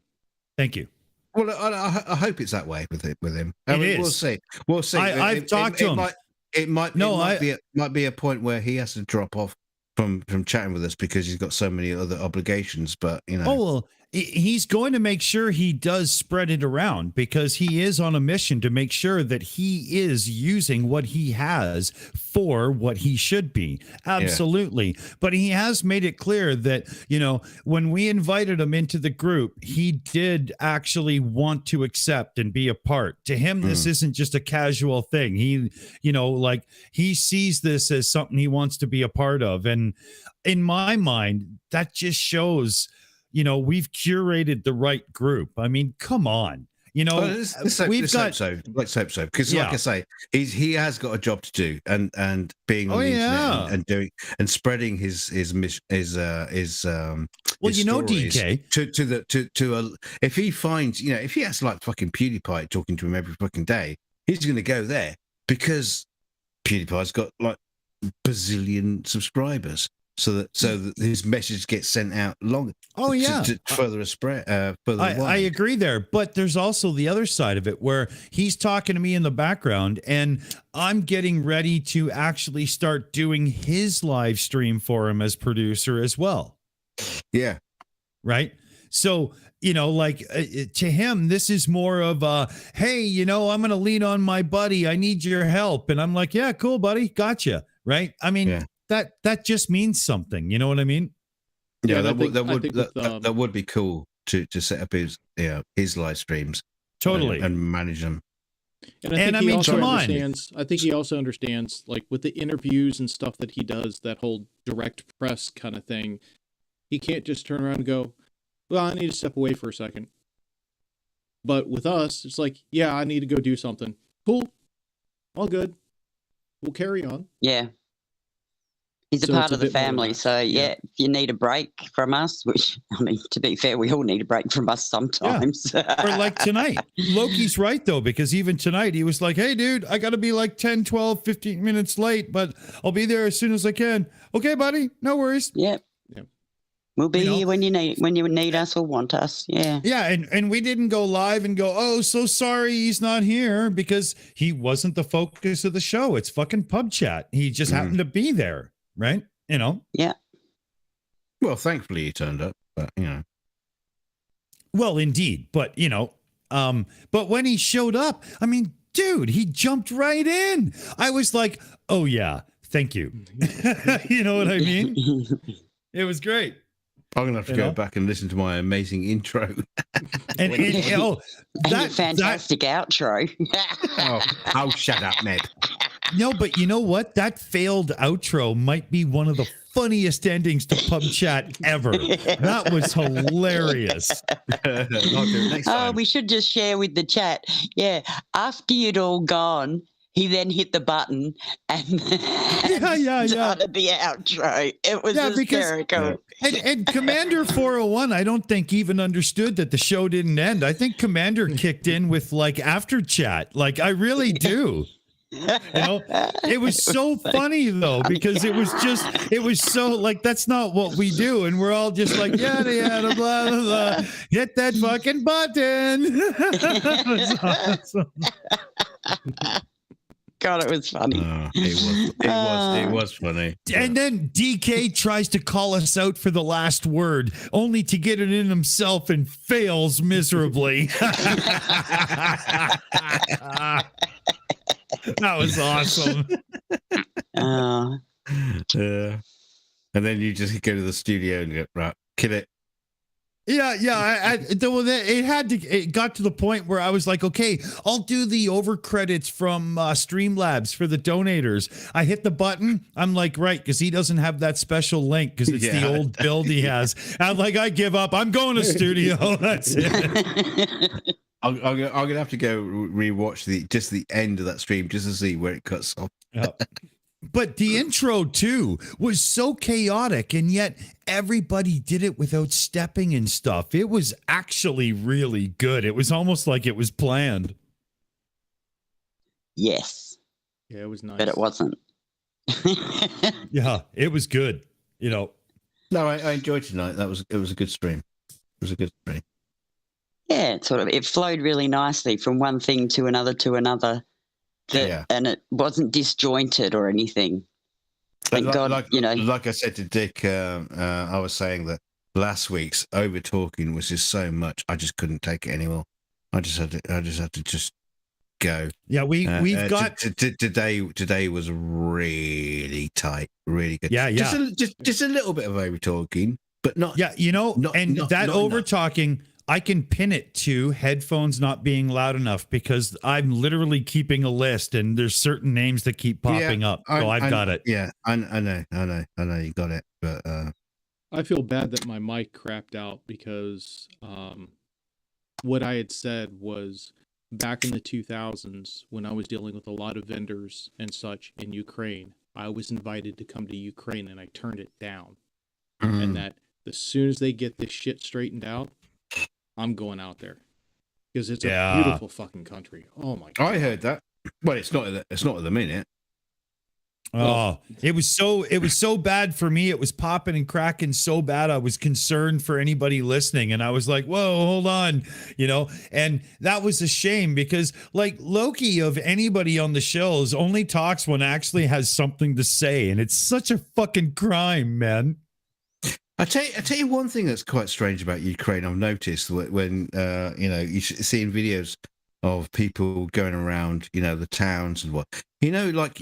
Thank you. Well, I hope it's that way with him. We'll see. We'll see. I've talked to him. It might be a point where he has to drop off from chatting with us because he's got so many other obligations. But Oh well. He's going to make sure he does spread it around because he is on a mission to make sure that he is using what he has for what he should be. Absolutely. Yeah. But he has made it clear that, when we invited him into the group, he did actually want to accept and be a part. To him, this isn't just a casual thing. He, he sees this as something he wants to be a part of. And in my mind, that just shows we've curated the right group. I mean, come on. Let's hope so. Because, like I say, he has got a job to do, and being on the internet and doing and spreading his DK to if he finds if he has like fucking PewDiePie talking to him every fucking day, he's going to go there because PewDiePie's got like bazillion subscribers. So that his message gets sent out long. Oh yeah, to further spread. I agree there, but there's also the other side of it where he's talking to me in the background, and I'm getting ready to actually start doing his live stream for him as producer as well. Yeah, right. So to him, this is more of a, hey, I'm going to lean on my buddy. I need your help, and I'm like, yeah, cool, buddy, gotcha. Right. I mean. Yeah. That just means something, you know what I mean? Yeah, that would be cool to set up his live streams, totally, and manage them. And I mean, come on. I think he also understands, like with the interviews and stuff that he does, that whole direct press kind of thing. He can't just turn around and go, "Well, I need to step away for a second." But with us, it's like, "Yeah, I need to go do something." Cool, all good. We'll carry on. Yeah. He's a part of the family, so if you need a break from us, which, I mean, to be fair, we all need a break from us sometimes. Yeah. Or like tonight. Loki's right, though, because even tonight he was like, hey, dude, I got to be like 10, 12, 15 minutes late, but I'll be there as soon as I can. Okay, buddy, no worries. Yep. Yeah. We'll be here when you need us or want us. Yeah. Yeah, and we didn't go live and go, oh, so sorry he's not here, because he wasn't the focus of the show. It's fucking pub chat. He just happened to be there. Right? Yeah. Well, thankfully he turned up, but Well, indeed, but but when he showed up, I mean, dude, he jumped right in. I was like, oh, yeah, thank you. You know what I mean? It was great. I'm going to have to go back and listen to my amazing intro. And your fantastic outro. oh, shut up, Ned. No, but you know what? That failed outro might be one of the funniest endings to Pub Chat ever. That was hilarious. We should just share with the chat. Yeah, after you'd all gone, he then hit the button and started the outro. It was hysterical. And Commander 401, I don't think even understood that the show didn't end. I think Commander kicked in with like after chat. Like I really do. You know, it was so funny though, because it was so like, that's not what we do. And we're all just like, yada, yada, blah, blah, blah. Hit that fucking button. God, it was funny. It was funny. And then DK tries to call us out for the last word, only to get it in himself and fails miserably. That was awesome. And then you just go to the studio and go, right, kill it. Yeah. It got to the point where I was like, okay, I'll do the over credits from Streamlabs for the donators. I hit the button. I'm like, right, because he doesn't have that special link because it's the old build he has. I'm like, I give up. I'm going to studio. That's it. I'm gonna have to go rewatch the end of that stream just to see where it cuts off. But the intro too was so chaotic, and yet everybody did it without stepping and stuff. It was actually really good. It was almost like it was planned. Yes. Yeah, it was nice. But it wasn't. Yeah, it was good. You know. No, I enjoyed tonight. It was a good stream. It was a good stream. Yeah, it flowed really nicely from one thing to another and it wasn't disjointed or anything. Thank God, like I said to Dick, I was saying that last week's over talking was just so much. I just couldn't take it anymore. I just had to go. Yeah, we've got today was really tight, really good. Yeah. Just a little bit of over talking, but not. Yeah, not over talking. I can pin it to headphones not being loud enough because I'm literally keeping a list and there's certain names that keep popping up. So I've got it. Yeah, I know you got it. But I feel bad that my mic crapped out because what I had said was back in the 2000s when I was dealing with a lot of vendors and such in Ukraine, I was invited to come to Ukraine and I turned it down. And that as soon as they get this shit straightened out, I'm going out there because it's a beautiful fucking country. Oh my God. I heard that. Well, it's not at the minute. Oh, it was so bad for me. It was popping and cracking so bad. I was concerned for anybody listening. And I was like, whoa, hold on, and that was a shame because like Loki of anybody on the shows only talks when actually has something to say. And it's such a fucking crime, man. I tell you one thing that's quite strange about Ukraine. I've noticed when you see in videos of people going around, the towns and what, like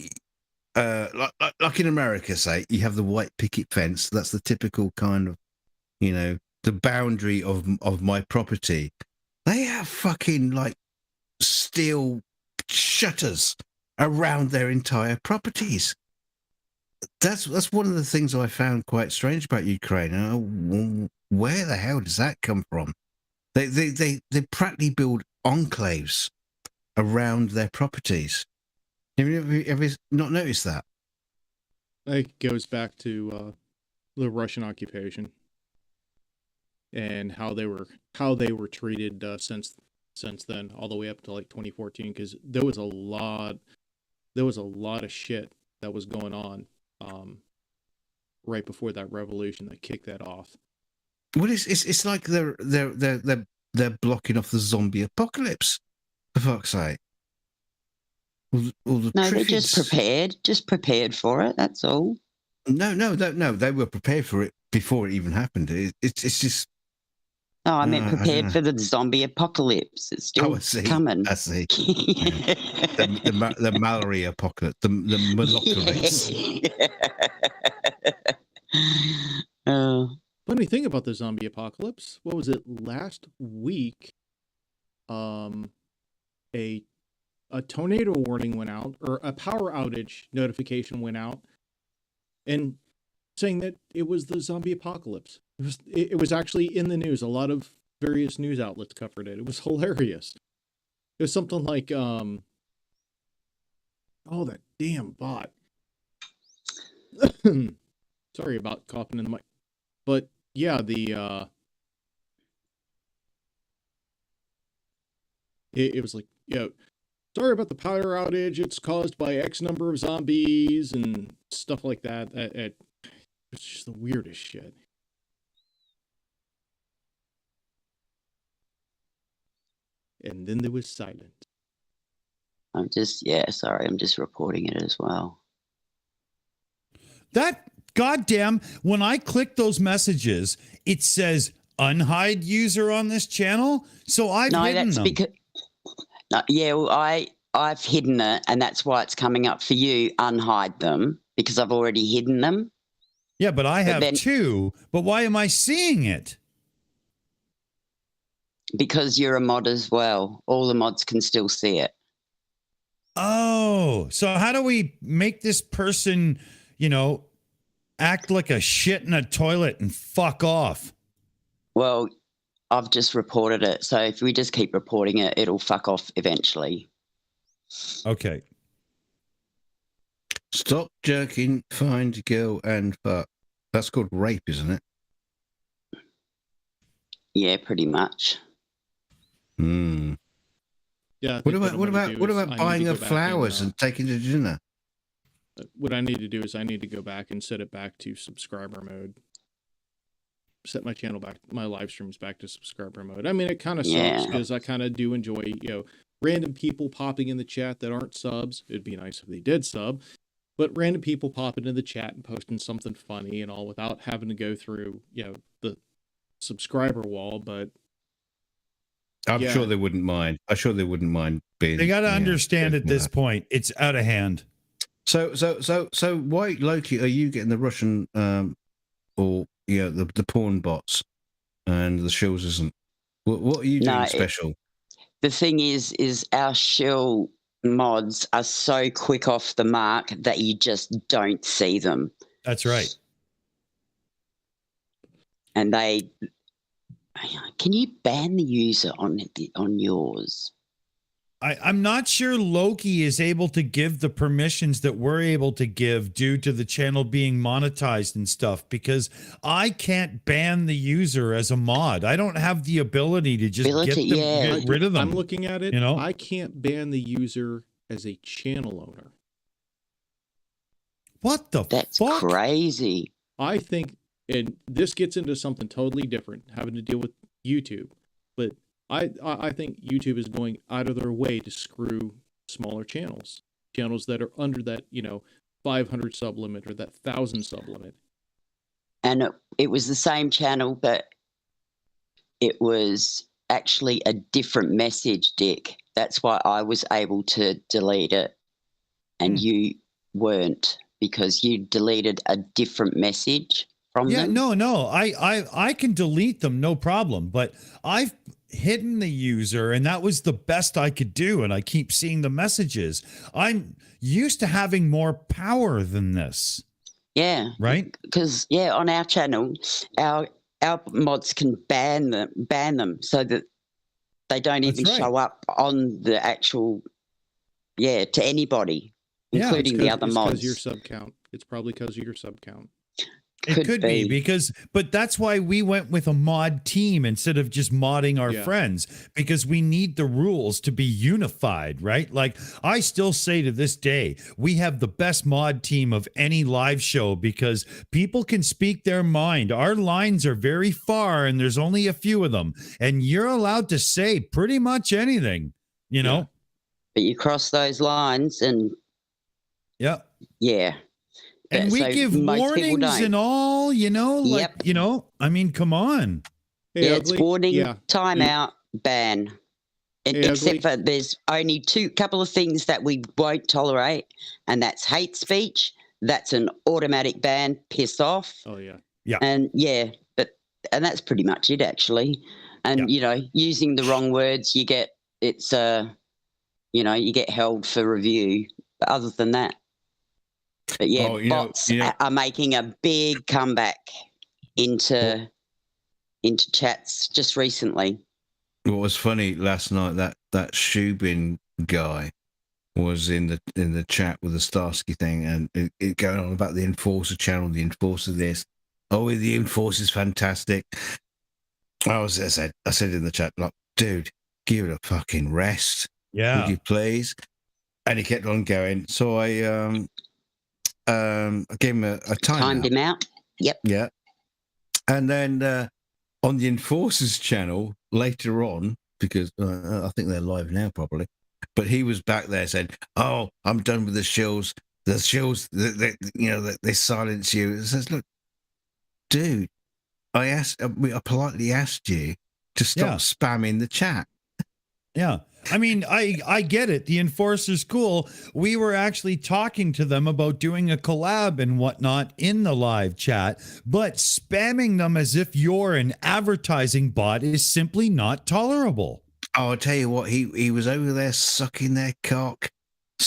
in America, say you have the white picket fence. That's the typical kind of, the boundary of my property. They have fucking like steel shutters around their entire properties. That's one of the things I found quite strange about Ukraine. Where the hell does that come from? They practically build enclaves around their properties. Have you ever not noticed that? It goes back to the Russian occupation and how they were treated since then, all the way up to like 2014. Because there was a lot of shit that was going on. Right before that revolution that kicked that off. Well, it's like they're blocking off the zombie apocalypse. For fuck's sake! They're just prepared for it. That's all. No, they were prepared for it before it even happened. It's just Oh, I meant prepared for the zombie apocalypse. It's still coming. I see. Yeah. The Mallory apocalypse, the Malocalypse. Funny thing about the zombie apocalypse, what was it, last week, a tornado warning went out, or a power outage notification went out, and saying that it was the zombie apocalypse. It was actually in the news. A lot of various news outlets covered it. It was hilarious. It was something like, oh, that damn bot. Sorry about coughing in the mic. But yeah, it was like, sorry about the power outage. It's caused by X number of zombies and stuff like that. It's just the weirdest shit. And then there was silence. I'm just reporting it as well. That goddamn, when I click those messages, it says unhide user on this channel. So I've hidden them. I've hidden it, and that's why it's coming up for you. Unhide them because I've already hidden them. Yeah, but I have too. But why am I seeing it? Because you're a mod as well. All the mods can still see it. Oh, so how do we make this person, act like a shit in a toilet and fuck off? Well, I've just reported it. So if we just keep reporting it, it'll fuck off eventually. Okay. Stop jerking, find girl and fuck. That's called rape, isn't it? Yeah, pretty much. Hmm. Yeah. What about buying her flowers and taking her to dinner? What I need to do is I need to go back and set it back to subscriber mode. Set my channel back, my live streams back to subscriber mode. I mean, it kind of sucks because I kind of do enjoy, random people popping in the chat that aren't subs. It'd be nice if they did sub, but random people popping in the chat and posting something funny and all without having to go through, the subscriber wall. But I'm sure they wouldn't mind. I'm sure they wouldn't mind being. They got to understand at this point, it's out of hand. So why, Loki, are you getting the Russian or the porn bots and the Shills isn't? What are you doing special? The thing is our Shill mods are so quick off the mark that you just don't see them. That's right. And can you ban the user on yours? I'm not sure Loki is able to give the permissions that we're able to give due to the channel being monetized and stuff, because I can't ban the user as a mod. I don't have the ability to just get rid of them. I'm looking at it. I can't ban the user as a channel owner. What the That's fuck? Crazy. I think, and this gets into something totally different, having to deal with YouTube, but I think YouTube is going out of their way to screw smaller channels that are under that 500 sub limit or that 1,000 sub limit. And it was the same channel, but it was actually a different message, Dick. That's why I was able to delete it, and you weren't, because you deleted a different message from them. No. I can delete them, no problem. But I've hidden the user, and that was the best I could do, and I keep seeing the messages. I'm used to having more power than this. Yeah. Right? Because on our channel, our mods can ban them so that they don't even show up on the actual to anybody, including the other mods. It's because your sub count. It's probably because of your sub count. It could be but that's why we went with a mod team instead of just modding our friends, because we need the rules to be unified, right? Like, I still say to this day, we have the best mod team of any live show because people can speak their mind. Our lines are very far and there's only a few of them, and you're allowed to say pretty much anything, But you cross those lines and and we give warnings and all, I mean, come on. Hey, it's Ugly? warning, Yeah. timeout, ban. Hey, Except Ugly? for there's only couple of things that we won't tolerate, and that's hate speech. That's an automatic ban. Piss off. Oh, yeah. Yeah. And and that's pretty much it, actually. And using the wrong words, you get you get held for review. But other than that, but bots are making a big comeback into chats just recently. What was funny last night, that Shubin guy was in the chat with the Starsky thing, and it going on about the Enforcer channel, the Enforcer this. Oh, the Enforcer's fantastic. I said in the chat, like, dude, give it a fucking rest. Yeah. Would you please? And he kept on going. So I gave him a time. Timed him out. Yep. Yeah. And then on the Enforcers channel later on, because I think they're live now probably, but he was back there saying, "Oh, I'm done with the Shills. The Shills, they silence you." It says, "Look, dude, I politely asked you to stop spamming the chat." Yeah. I mean, I get it. The Enforcer's cool. We were actually talking to them about doing a collab and whatnot in the live chat, but spamming them as if you're an advertising bot is simply not tolerable. Oh, I'll tell you what, he was over there sucking their cock.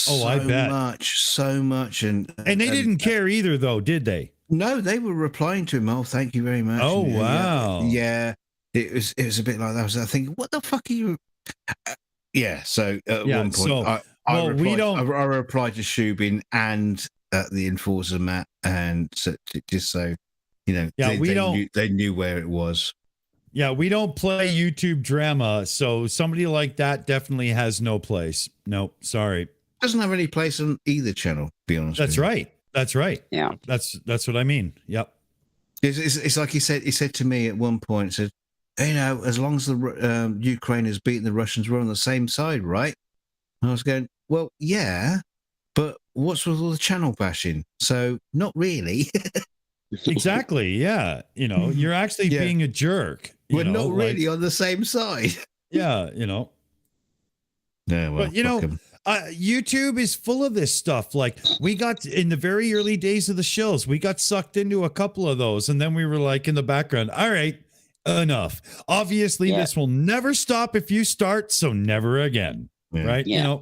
I bet. So much. And they didn't care either, though, did they? No, they were replying to him. Oh, thank you very much. Oh, wow. Yeah. It was a bit like that. I was thinking, what the fuck are you? So at one point, I replied to Shubin and the Enforcer Matt, and just so they knew where it was. Yeah, we don't play YouTube drama, so somebody like that definitely has no place. No, sorry. Doesn't have any place on either channel, to be honest. That's right. That's right. Yeah. That's what I mean. Yep. It's like he said to me at one point, he said, as long as the Ukraine has beaten the Russians, we're on the same side, right? And I was going, well, yeah, but what's with all the channel bashing? So not really. Exactly. Yeah. You're actually being a jerk. We're not really on the same side. Yeah. Yeah, well, but YouTube is full of this stuff. Like we got in the very early days of the Shills, we got sucked into a couple of those, and then we were like in the background, all right, enough. Obviously, this will never stop if you start, so never again. Yeah. Right? Yeah.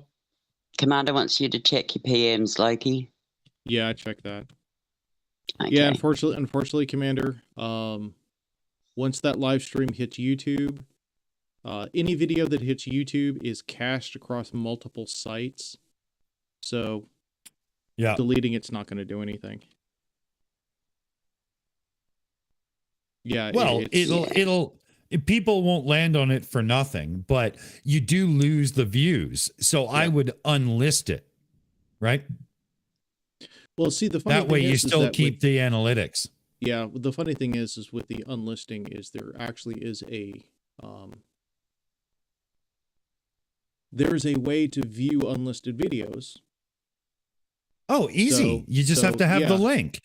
Commander wants you to check your PMs, Loki. Yeah, I checked that. Okay. Yeah, unfortunately, Commander, once that live stream hits YouTube, any video that hits YouTube is cached across multiple sites. So deleting it's not going to do anything. Yeah. Well, people won't land on it for nothing, but you do lose the views. So I would unlist it, right? Well, see, the funny that way thing you is still keep the analytics. Yeah, the funny thing is with the unlisting is there actually is there's a way to view unlisted videos. Oh, easy. You just have to have the link,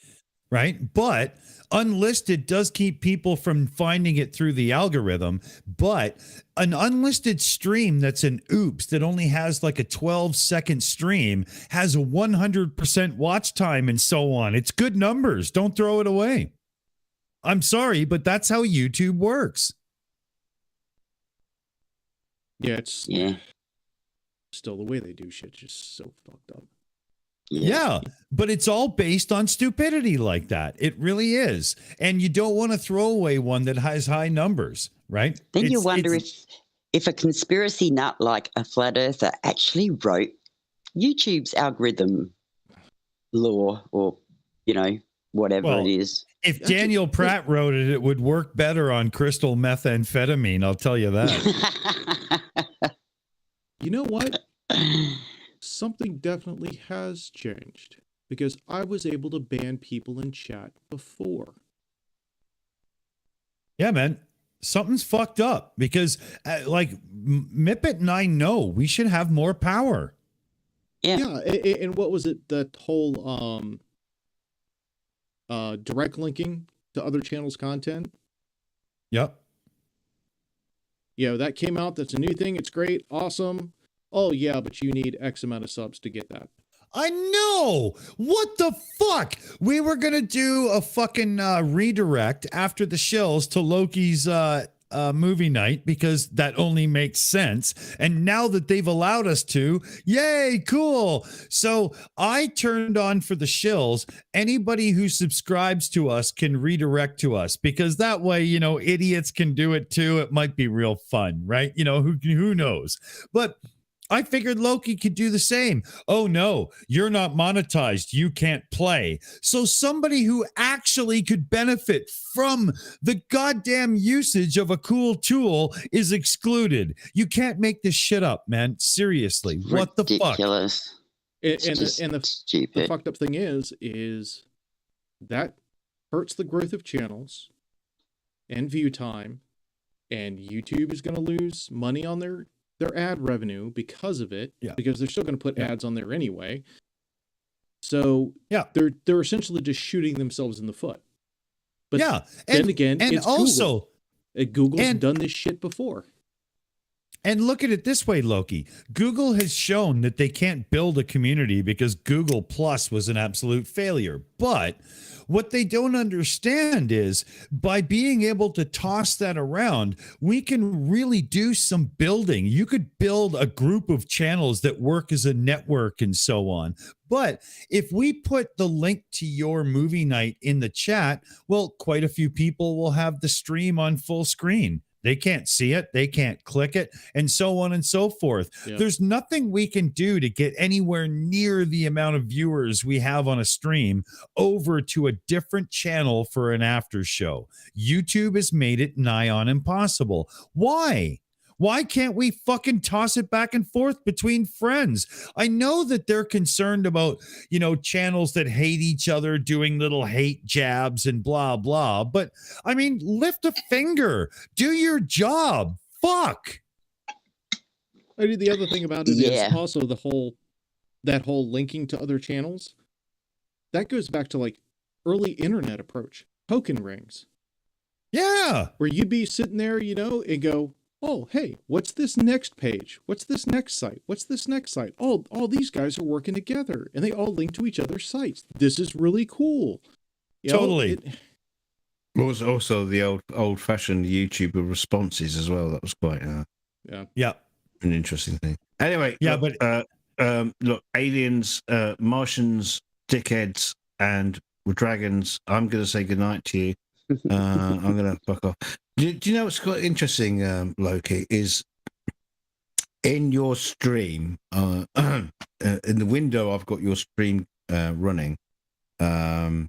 right? But unlisted does keep people from finding it through the algorithm. But an unlisted stream that's an oops that only has like a 12-second stream has a 100% watch time and so on. It's good numbers. Don't throw it away. I'm sorry, but that's how YouTube works. Yeah, still the way they do shit just so fucked up. Yeah, but it's all based on stupidity like that. It really is. And you don't want to throw away one that has high numbers, right? Then you wonder if a conspiracy nut like a flat earther actually wrote YouTube's algorithm law or, whatever it is. If Daniel Pratt wrote it, it would work better on crystal methamphetamine, I'll tell you that. You know what? Something definitely has changed because I was able to ban people in chat before. Yeah, man. Something's fucked up because Mippet and I know we should have more power. Yeah. And what was it? That whole direct linking to other channels' content? Yep. That came out. That's a new thing. It's great. Awesome. Oh, yeah, but you need X amount of subs to get that. I know. What the fuck? We were going to do a fucking redirect after the Shills to Loki's movie night because that only makes sense. And now that they've allowed us to, yay, cool. So I turned on for the Shills. Anybody who subscribes to us can redirect to us because that way, idiots can do it too. It might be real fun, right? Who knows? But I figured Loki could do the same. Oh, no, you're not monetized. You can't play. So somebody who actually could benefit from the goddamn usage of a cool tool is excluded. You can't make this shit up, man. Seriously. What the fuck? Ridiculous. And the fucked up thing is that hurts the growth of channels and view time. And YouTube is going to lose money on their ad revenue because of it, because they're still going to put ads on there anyway. So they're essentially just shooting themselves in the foot. But then again, it's also Google's done this shit before. And look at it this way, Loki. Google has shown that they can't build a community because Google Plus was an absolute failure. But what they don't understand is by being able to toss that around, we can really do some building. You could build a group of channels that work as a network and so on. But if we put the link to your movie night in the chat, well, quite a few people will have the stream on full screen. They can't see it. They can't click it, and so on and so forth. Yep. There's nothing we can do to get anywhere near the amount of viewers we have on a stream over to a different channel for an after show. YouTube has made it nigh on impossible. Why? Why can't we fucking toss it back and forth between friends? I know that they're concerned about, channels that hate each other doing little hate jabs and blah, blah. But I mean, lift a finger, do your job. Fuck. I mean, the other thing about it is also that whole linking to other channels. That goes back to like early internet approach, token rings. Yeah. Where you'd be sitting there, and go, oh, hey, what's this next page? What's this next site? What's this next site? Oh, all these guys are working together, and they all link to each other's sites. This is really cool. Totally. What was also the old-fashioned YouTuber responses as well. That was quite an interesting thing. Anyway, look, aliens, Martians, dickheads, and dragons. I'm going to say goodnight to you. I'm going to fuck off. Do you know what's quite interesting, Loki, is in your stream, in the window I've got your stream running, I've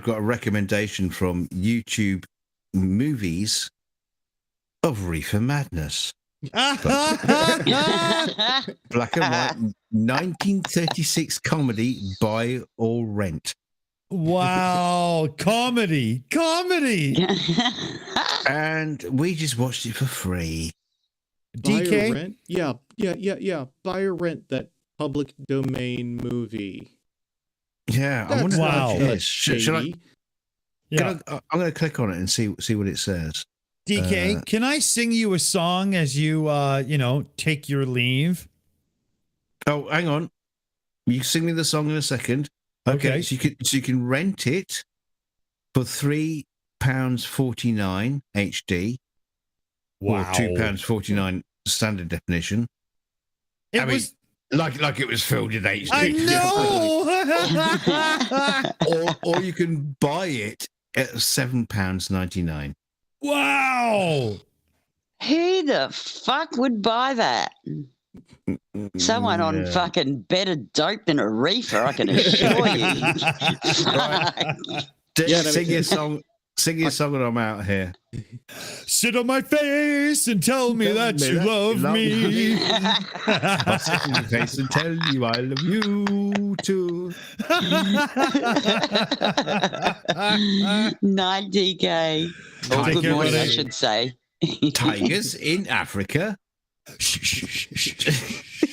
got a recommendation from YouTube Movies of Reefer Madness. Black and white 1936 comedy, buy or rent. Wow, comedy. And we just watched it for free. DK? Buy or rent? Yeah. Buy or rent that public domain movie. Yeah, I wonder what it is. Should I? Yeah. I'm going to click on it and see what it says. DK, can I sing you a song as you, take your leave? Oh, hang on. You can sing me the song in a second. Okay. So you can rent it for £3.49 HD. Wow. Or £2.49 standard definition. It was like it was filmed in HD. I know. or you can buy it at £7.99. Wow. Who the fuck would buy that? Someone on fucking better dope than a reefer, I can assure you. Sing your song. Sing your song and I'm out here. Sit on my face and tell me that you love me. I'll sit on your face and tell you I love you too. Night, DK. Or good morning, I should say. Tigers in Africa.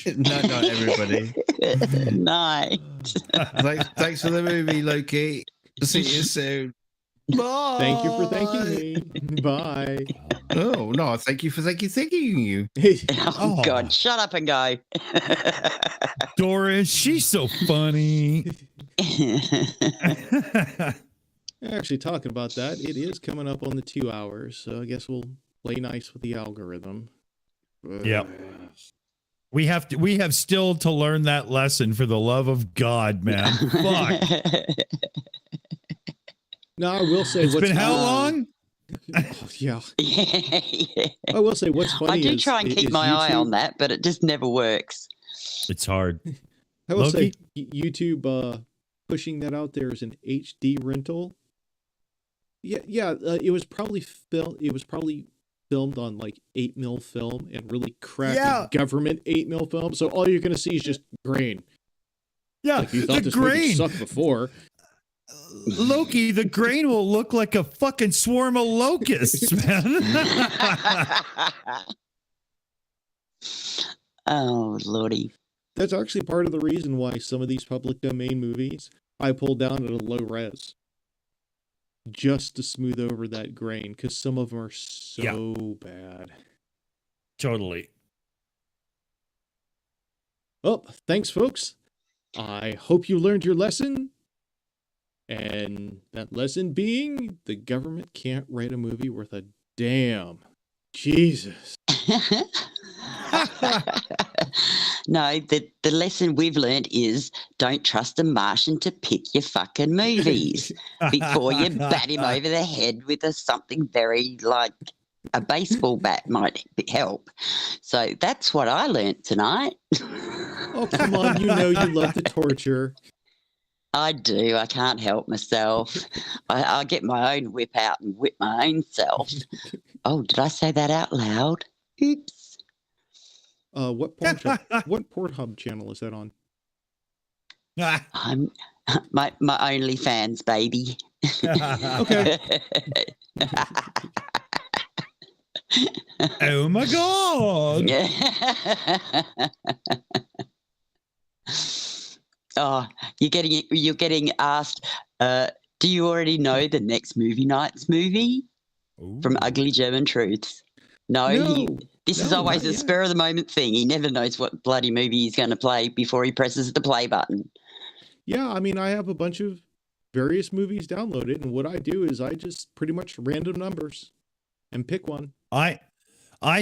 Night, everybody. Night. Thanks for the movie, Loki. See you soon. Bye. Thank you for thanking me. Bye. Oh, no, thank you for thanking you. Oh, God, shut up and go. Doris, she's so funny. Actually, talking about that, it is coming up on the 2 hours, so I guess we'll play nice with the algorithm. Yep. We have still to learn that lesson, for the love of God, man. Fuck. No, I will say it's been how long? Oh, yeah. Yeah. I will say what's funny I do is, try and keep my eye on that, but it just never works. It's hard. I will Loki? say YouTube pushing that out there as an HD rental. Yeah. It was probably filmed on like 8mm film and really crappy government 8mm film. So all you're gonna see is just grain. Yeah, like you thought the this movie grain sucked before. Loki, the grain will look like a fucking swarm of locusts, man. Oh, Lordy. That's actually part of the reason why some of these public domain movies I pull down at a low res. Just to smooth over that grain, because some of them are so bad. Totally. Well, thanks, folks. I hope you learned your lesson. And that lesson being, the government can't write a movie worth a damn. Jesus. No, the lesson we've learned is don't trust a Martian to pick your fucking movies before you bat him over the head with something very like a baseball bat might help. So that's what I learned tonight. Oh, come on. You know you love the torture. I do. I can't help myself. I get my own whip out and whip my own self. Oh, did I say that out loud? Oops. What Pornhub channel is that on? I'm my OnlyFans, baby. Okay. Oh my God. Oh, you're getting asked, do you already know the next movie night's movie? Ooh. From Ugly German Truths? No. This is always a spur of the moment thing. He never knows what bloody movie he's going to play before he presses the play button. Yeah, I mean, I have a bunch of various movies downloaded, and what I do is I just pretty much random numbers and pick one. I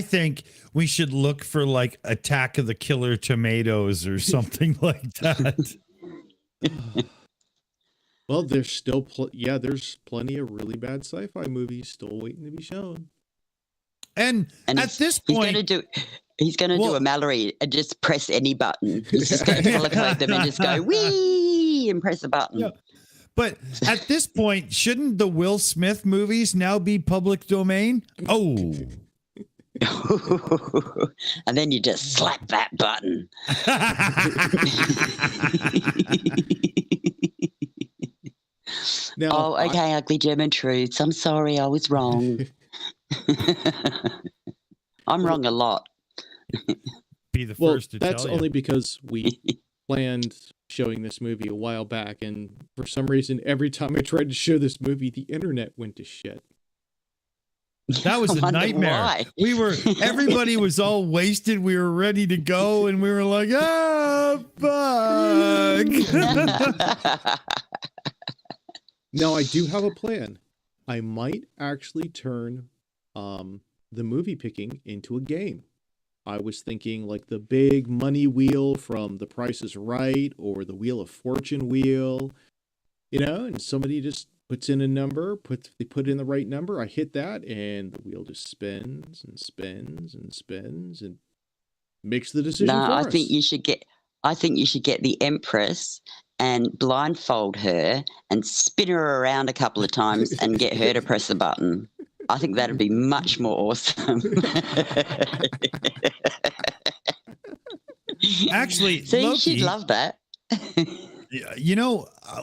think we should look for like Attack of the Killer Tomatoes or something like that. Well, there's still there's plenty of really bad sci-fi movies still waiting to be shown. And at this point, he's going to do a Mallory and just press any button. He's just going to teleport them and just go wee and press a button. Yeah. But at this point, shouldn't the Will Smith movies now be public domain? Oh. And then you just slap that button. Now, okay, Ugly German Truths. I'm sorry, I was wrong. I'm wrong a lot. Be the first to tell you. That's only because we planned showing this movie a while back, and for some reason, every time I tried to show this movie, the internet went to shit. That was a nightmare. Why. Everybody was all wasted. We were ready to go, and we were like, fuck. Now, I do have a plan. I might actually turn the movie picking into a game. I was thinking like the big money wheel from The Price is Right or the Wheel of Fortune wheel, and somebody just puts in a number, they put in the right number, I hit that, and the wheel just spins and spins and spins and makes the decision for us. I think you should get the Empress and blindfold her and spin her around a couple of times and get her to press the button. I think that'd be much more awesome. Actually, see, Loki, she'd love that.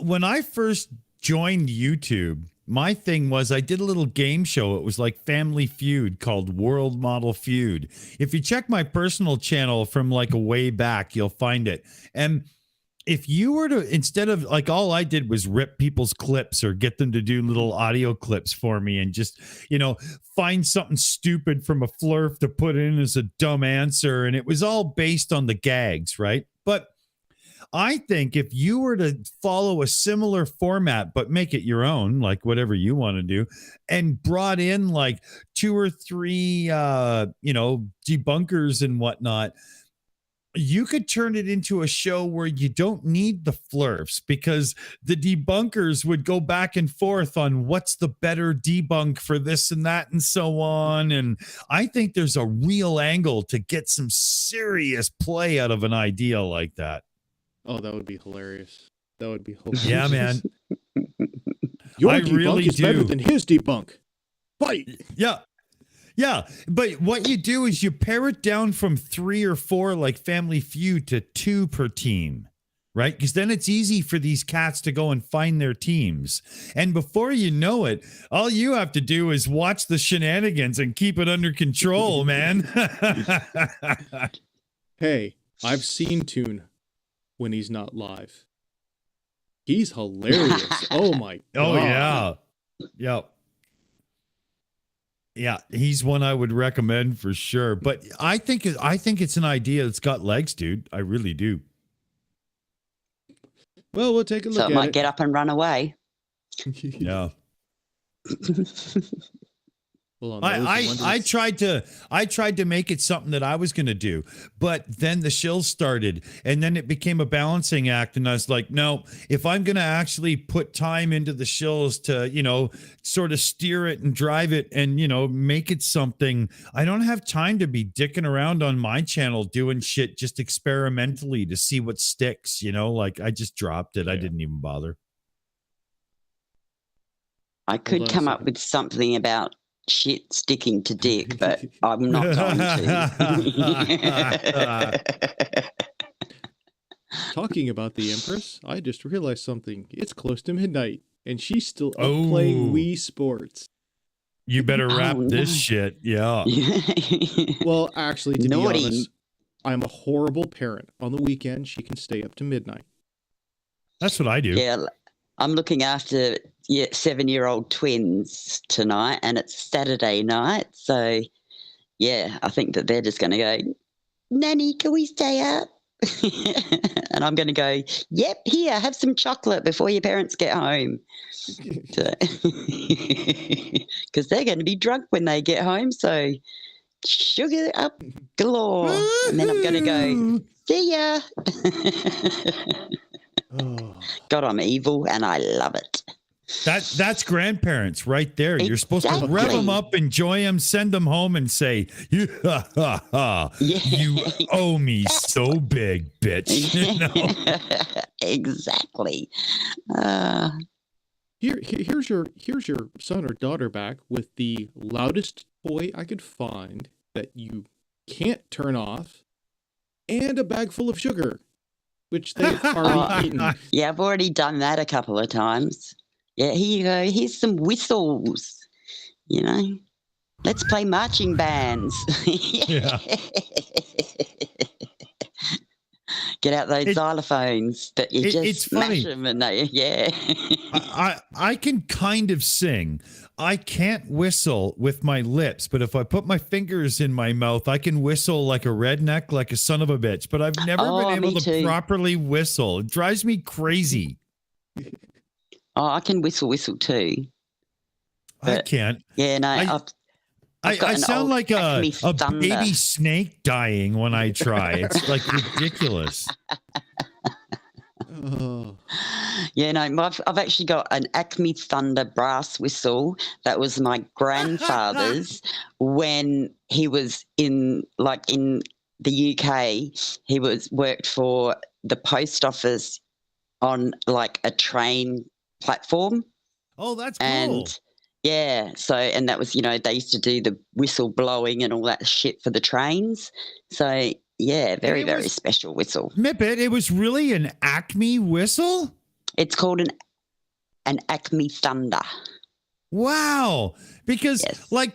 When I first joined YouTube, my thing was I did a little game show. It was like Family Feud called World Model Feud. If you check my personal channel from like a way back, you'll find it. And if you were to, instead of like, all I did was rip people's clips or get them to do little audio clips for me and just, find something stupid from a flurf to put in as a dumb answer. And it was all based on the gags, right? But I think if you were to follow a similar format, but make it your own, like whatever you want to do, and brought in like 2 or 3, debunkers and whatnot, you could turn it into a show where you don't need the flurfs, because the debunkers would go back and forth on what's the better debunk for this and that and so on. And I think there's a real angle to get some serious play out of an idea like that. Oh, that would be hilarious. That would be hilarious. Yeah, man. Your I debunk really is better than his debunk. Fight. Yeah. Yeah, but what you do is you pare it down from 3 or 4 like Family Feud to 2 per team, right? Because then it's easy for these cats to go and find their teams. And before you know it, all you have to do is watch the shenanigans and keep it under control, man. Hey, I've seen Toon when he's not live. He's hilarious. Oh, my God. Oh, yeah. Yep. Yeah, he's one I would recommend for sure. But I think it's an idea that's got legs, dude. I really do. Well, we'll take a look So at it might it. get up and run away. Yeah. Well, I tried to make it something that I was going to do, but then the Shills started, and then it became a balancing act, and I was like, no, if I'm going to actually put time into the Shills to, sort of steer it and drive it and, make it something, I don't have time to be dicking around on my channel doing shit just experimentally to see what sticks, like I just dropped it. Yeah. I didn't even bother. I could come up with something about shit sticking to dick, but I'm not going to. Talking about the Empress, I just realized something. It's close to midnight, and she's still up playing Wii Sports. You better wrap this shit. Yeah. Well, actually, to be honest, I'm a horrible parent. On the weekend, she can stay up to midnight. That's what I do. Yeah, I'm looking after 7-year-old twins tonight, and it's Saturday night. So, yeah, I think that they're just going to go, Nanny, can we stay up? And I'm going to go, yep, here, have some chocolate before your parents get home. Because they're going to be drunk when they get home. So, sugar up galore. And then I'm going to go, see ya. God, I'm evil, and I love it. That's grandparents right there. Exactly. You're supposed to rev them up, enjoy them, send them home, and say, you owe me so big, bitch. Exactly. Here's your son or daughter back with the loudest toy I could find that you can't turn off, and a bag full of sugar, which they've already eaten. Yeah, I've already done that a couple of times. Yeah, here you go. Here's some whistles. Let's play marching bands. Yeah. Get out those xylophones, but you just smash them, and I can kind of sing. I can't whistle with my lips, but if I put my fingers in my mouth, I can whistle like a redneck, like a son of a bitch. But I've never been able to properly whistle. It drives me crazy. Oh, I can whistle too. I can't. Yeah, no. I sound like a baby snake dying when I try. It's like ridiculous. Yeah, no, I've actually got an Acme Thunder brass whistle that was my grandfather's when he was in the UK. He worked for the post office on like a train platform. Oh, that's cool. And yeah, and that was, they used to do the whistle blowing and all that shit for the trains. So yeah, very, very special whistle. Mippet, it was really an Acme whistle? It's called an Acme Thunder. Wow. Because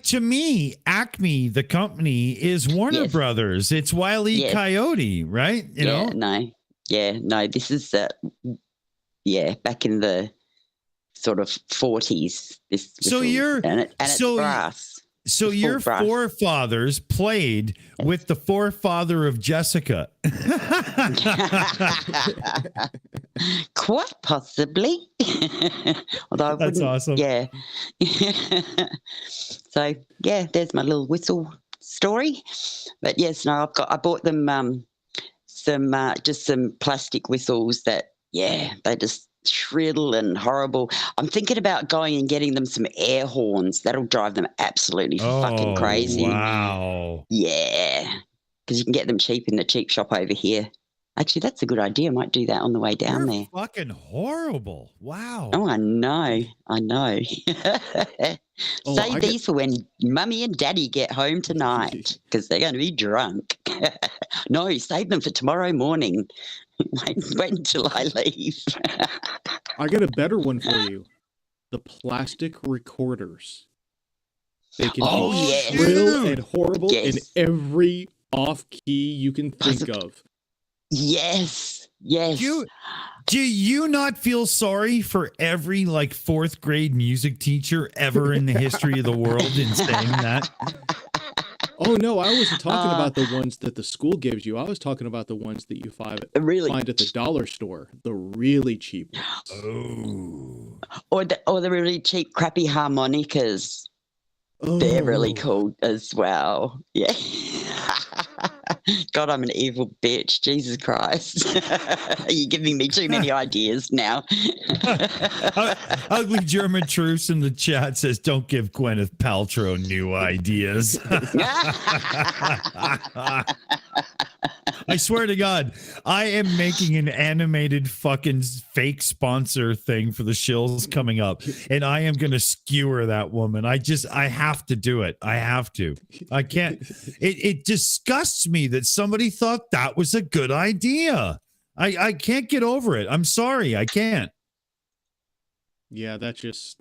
to me, Acme, the company, is Warner Brothers. It's Wile E. Coyote, right? You know? No. yeah, no, this is, back in the sort of 40s. This So whistle, you're and it's brass. So It's your full brass. forefathers played with the forefather of Jessica. Quite possibly. Although That's awesome. Yeah. So yeah, there's my little whistle story. But yes, no, I bought them some plastic whistles that they just shrill and horrible. I'm thinking about going and getting them some air horns. That'll drive them absolutely fucking crazy. Wow. Yeah. Because you can get them cheap in the cheap shop over here. Actually, that's a good idea. I might do that on the way down there. Fucking horrible. Wow. Oh, I know. Save these for when Mummy and Daddy get home tonight because they're going to be drunk. No, save them for tomorrow morning. Wait until I leave. I got a better one for you. The plastic recorders. They can be shrill and horrible in every off key you can think of. Yes. Do you not feel sorry for every fourth grade music teacher ever in the history of the world in saying that? Oh no, I wasn't talking about the ones that the school gives you. I was talking about the ones that you find at the dollar store, the really cheap ones. Or the really cheap, crappy harmonicas. They're really cool as well. Yeah. God, I'm an evil bitch. Jesus Christ. Are you giving me too many ideas now? Ugly German Truce in the chat says, don't give Gwyneth Paltrow new ideas. I swear to God, I am making an animated fucking fake sponsor thing for the Shills coming up, and I am going to skewer that woman. I have to do it. I have to. I can't. It disgusts me that somebody thought that was a good idea. I can't get over it. I'm sorry. I can't. Yeah, that's just.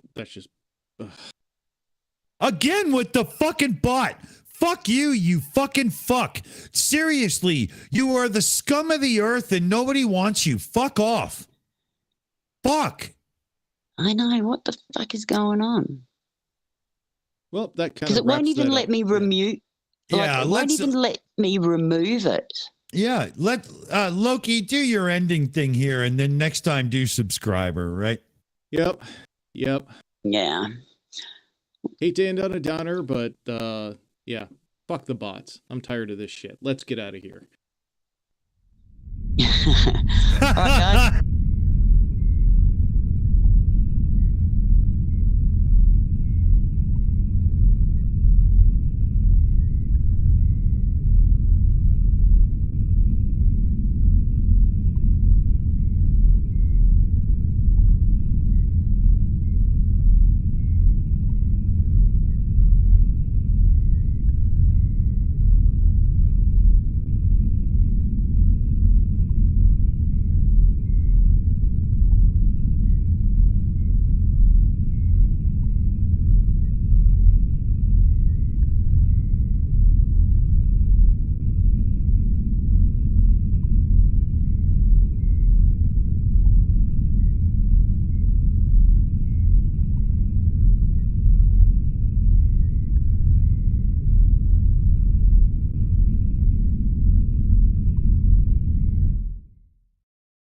Again with the fucking bot. Fuck you, you fucking fuck. Seriously, you are the scum of the earth and nobody wants you. Fuck off. Fuck. I know. What the fuck is going on? Well, that kind of because it won't even let me remove. Yeah, it won't even let me remove it. Yeah, let Loki do your ending thing here, and then next time do subscriber, right? Yep. Yeah. Hate to end on a downer, but yeah, fuck the bots. I'm tired of this shit. Let's get out of here. All right, guys.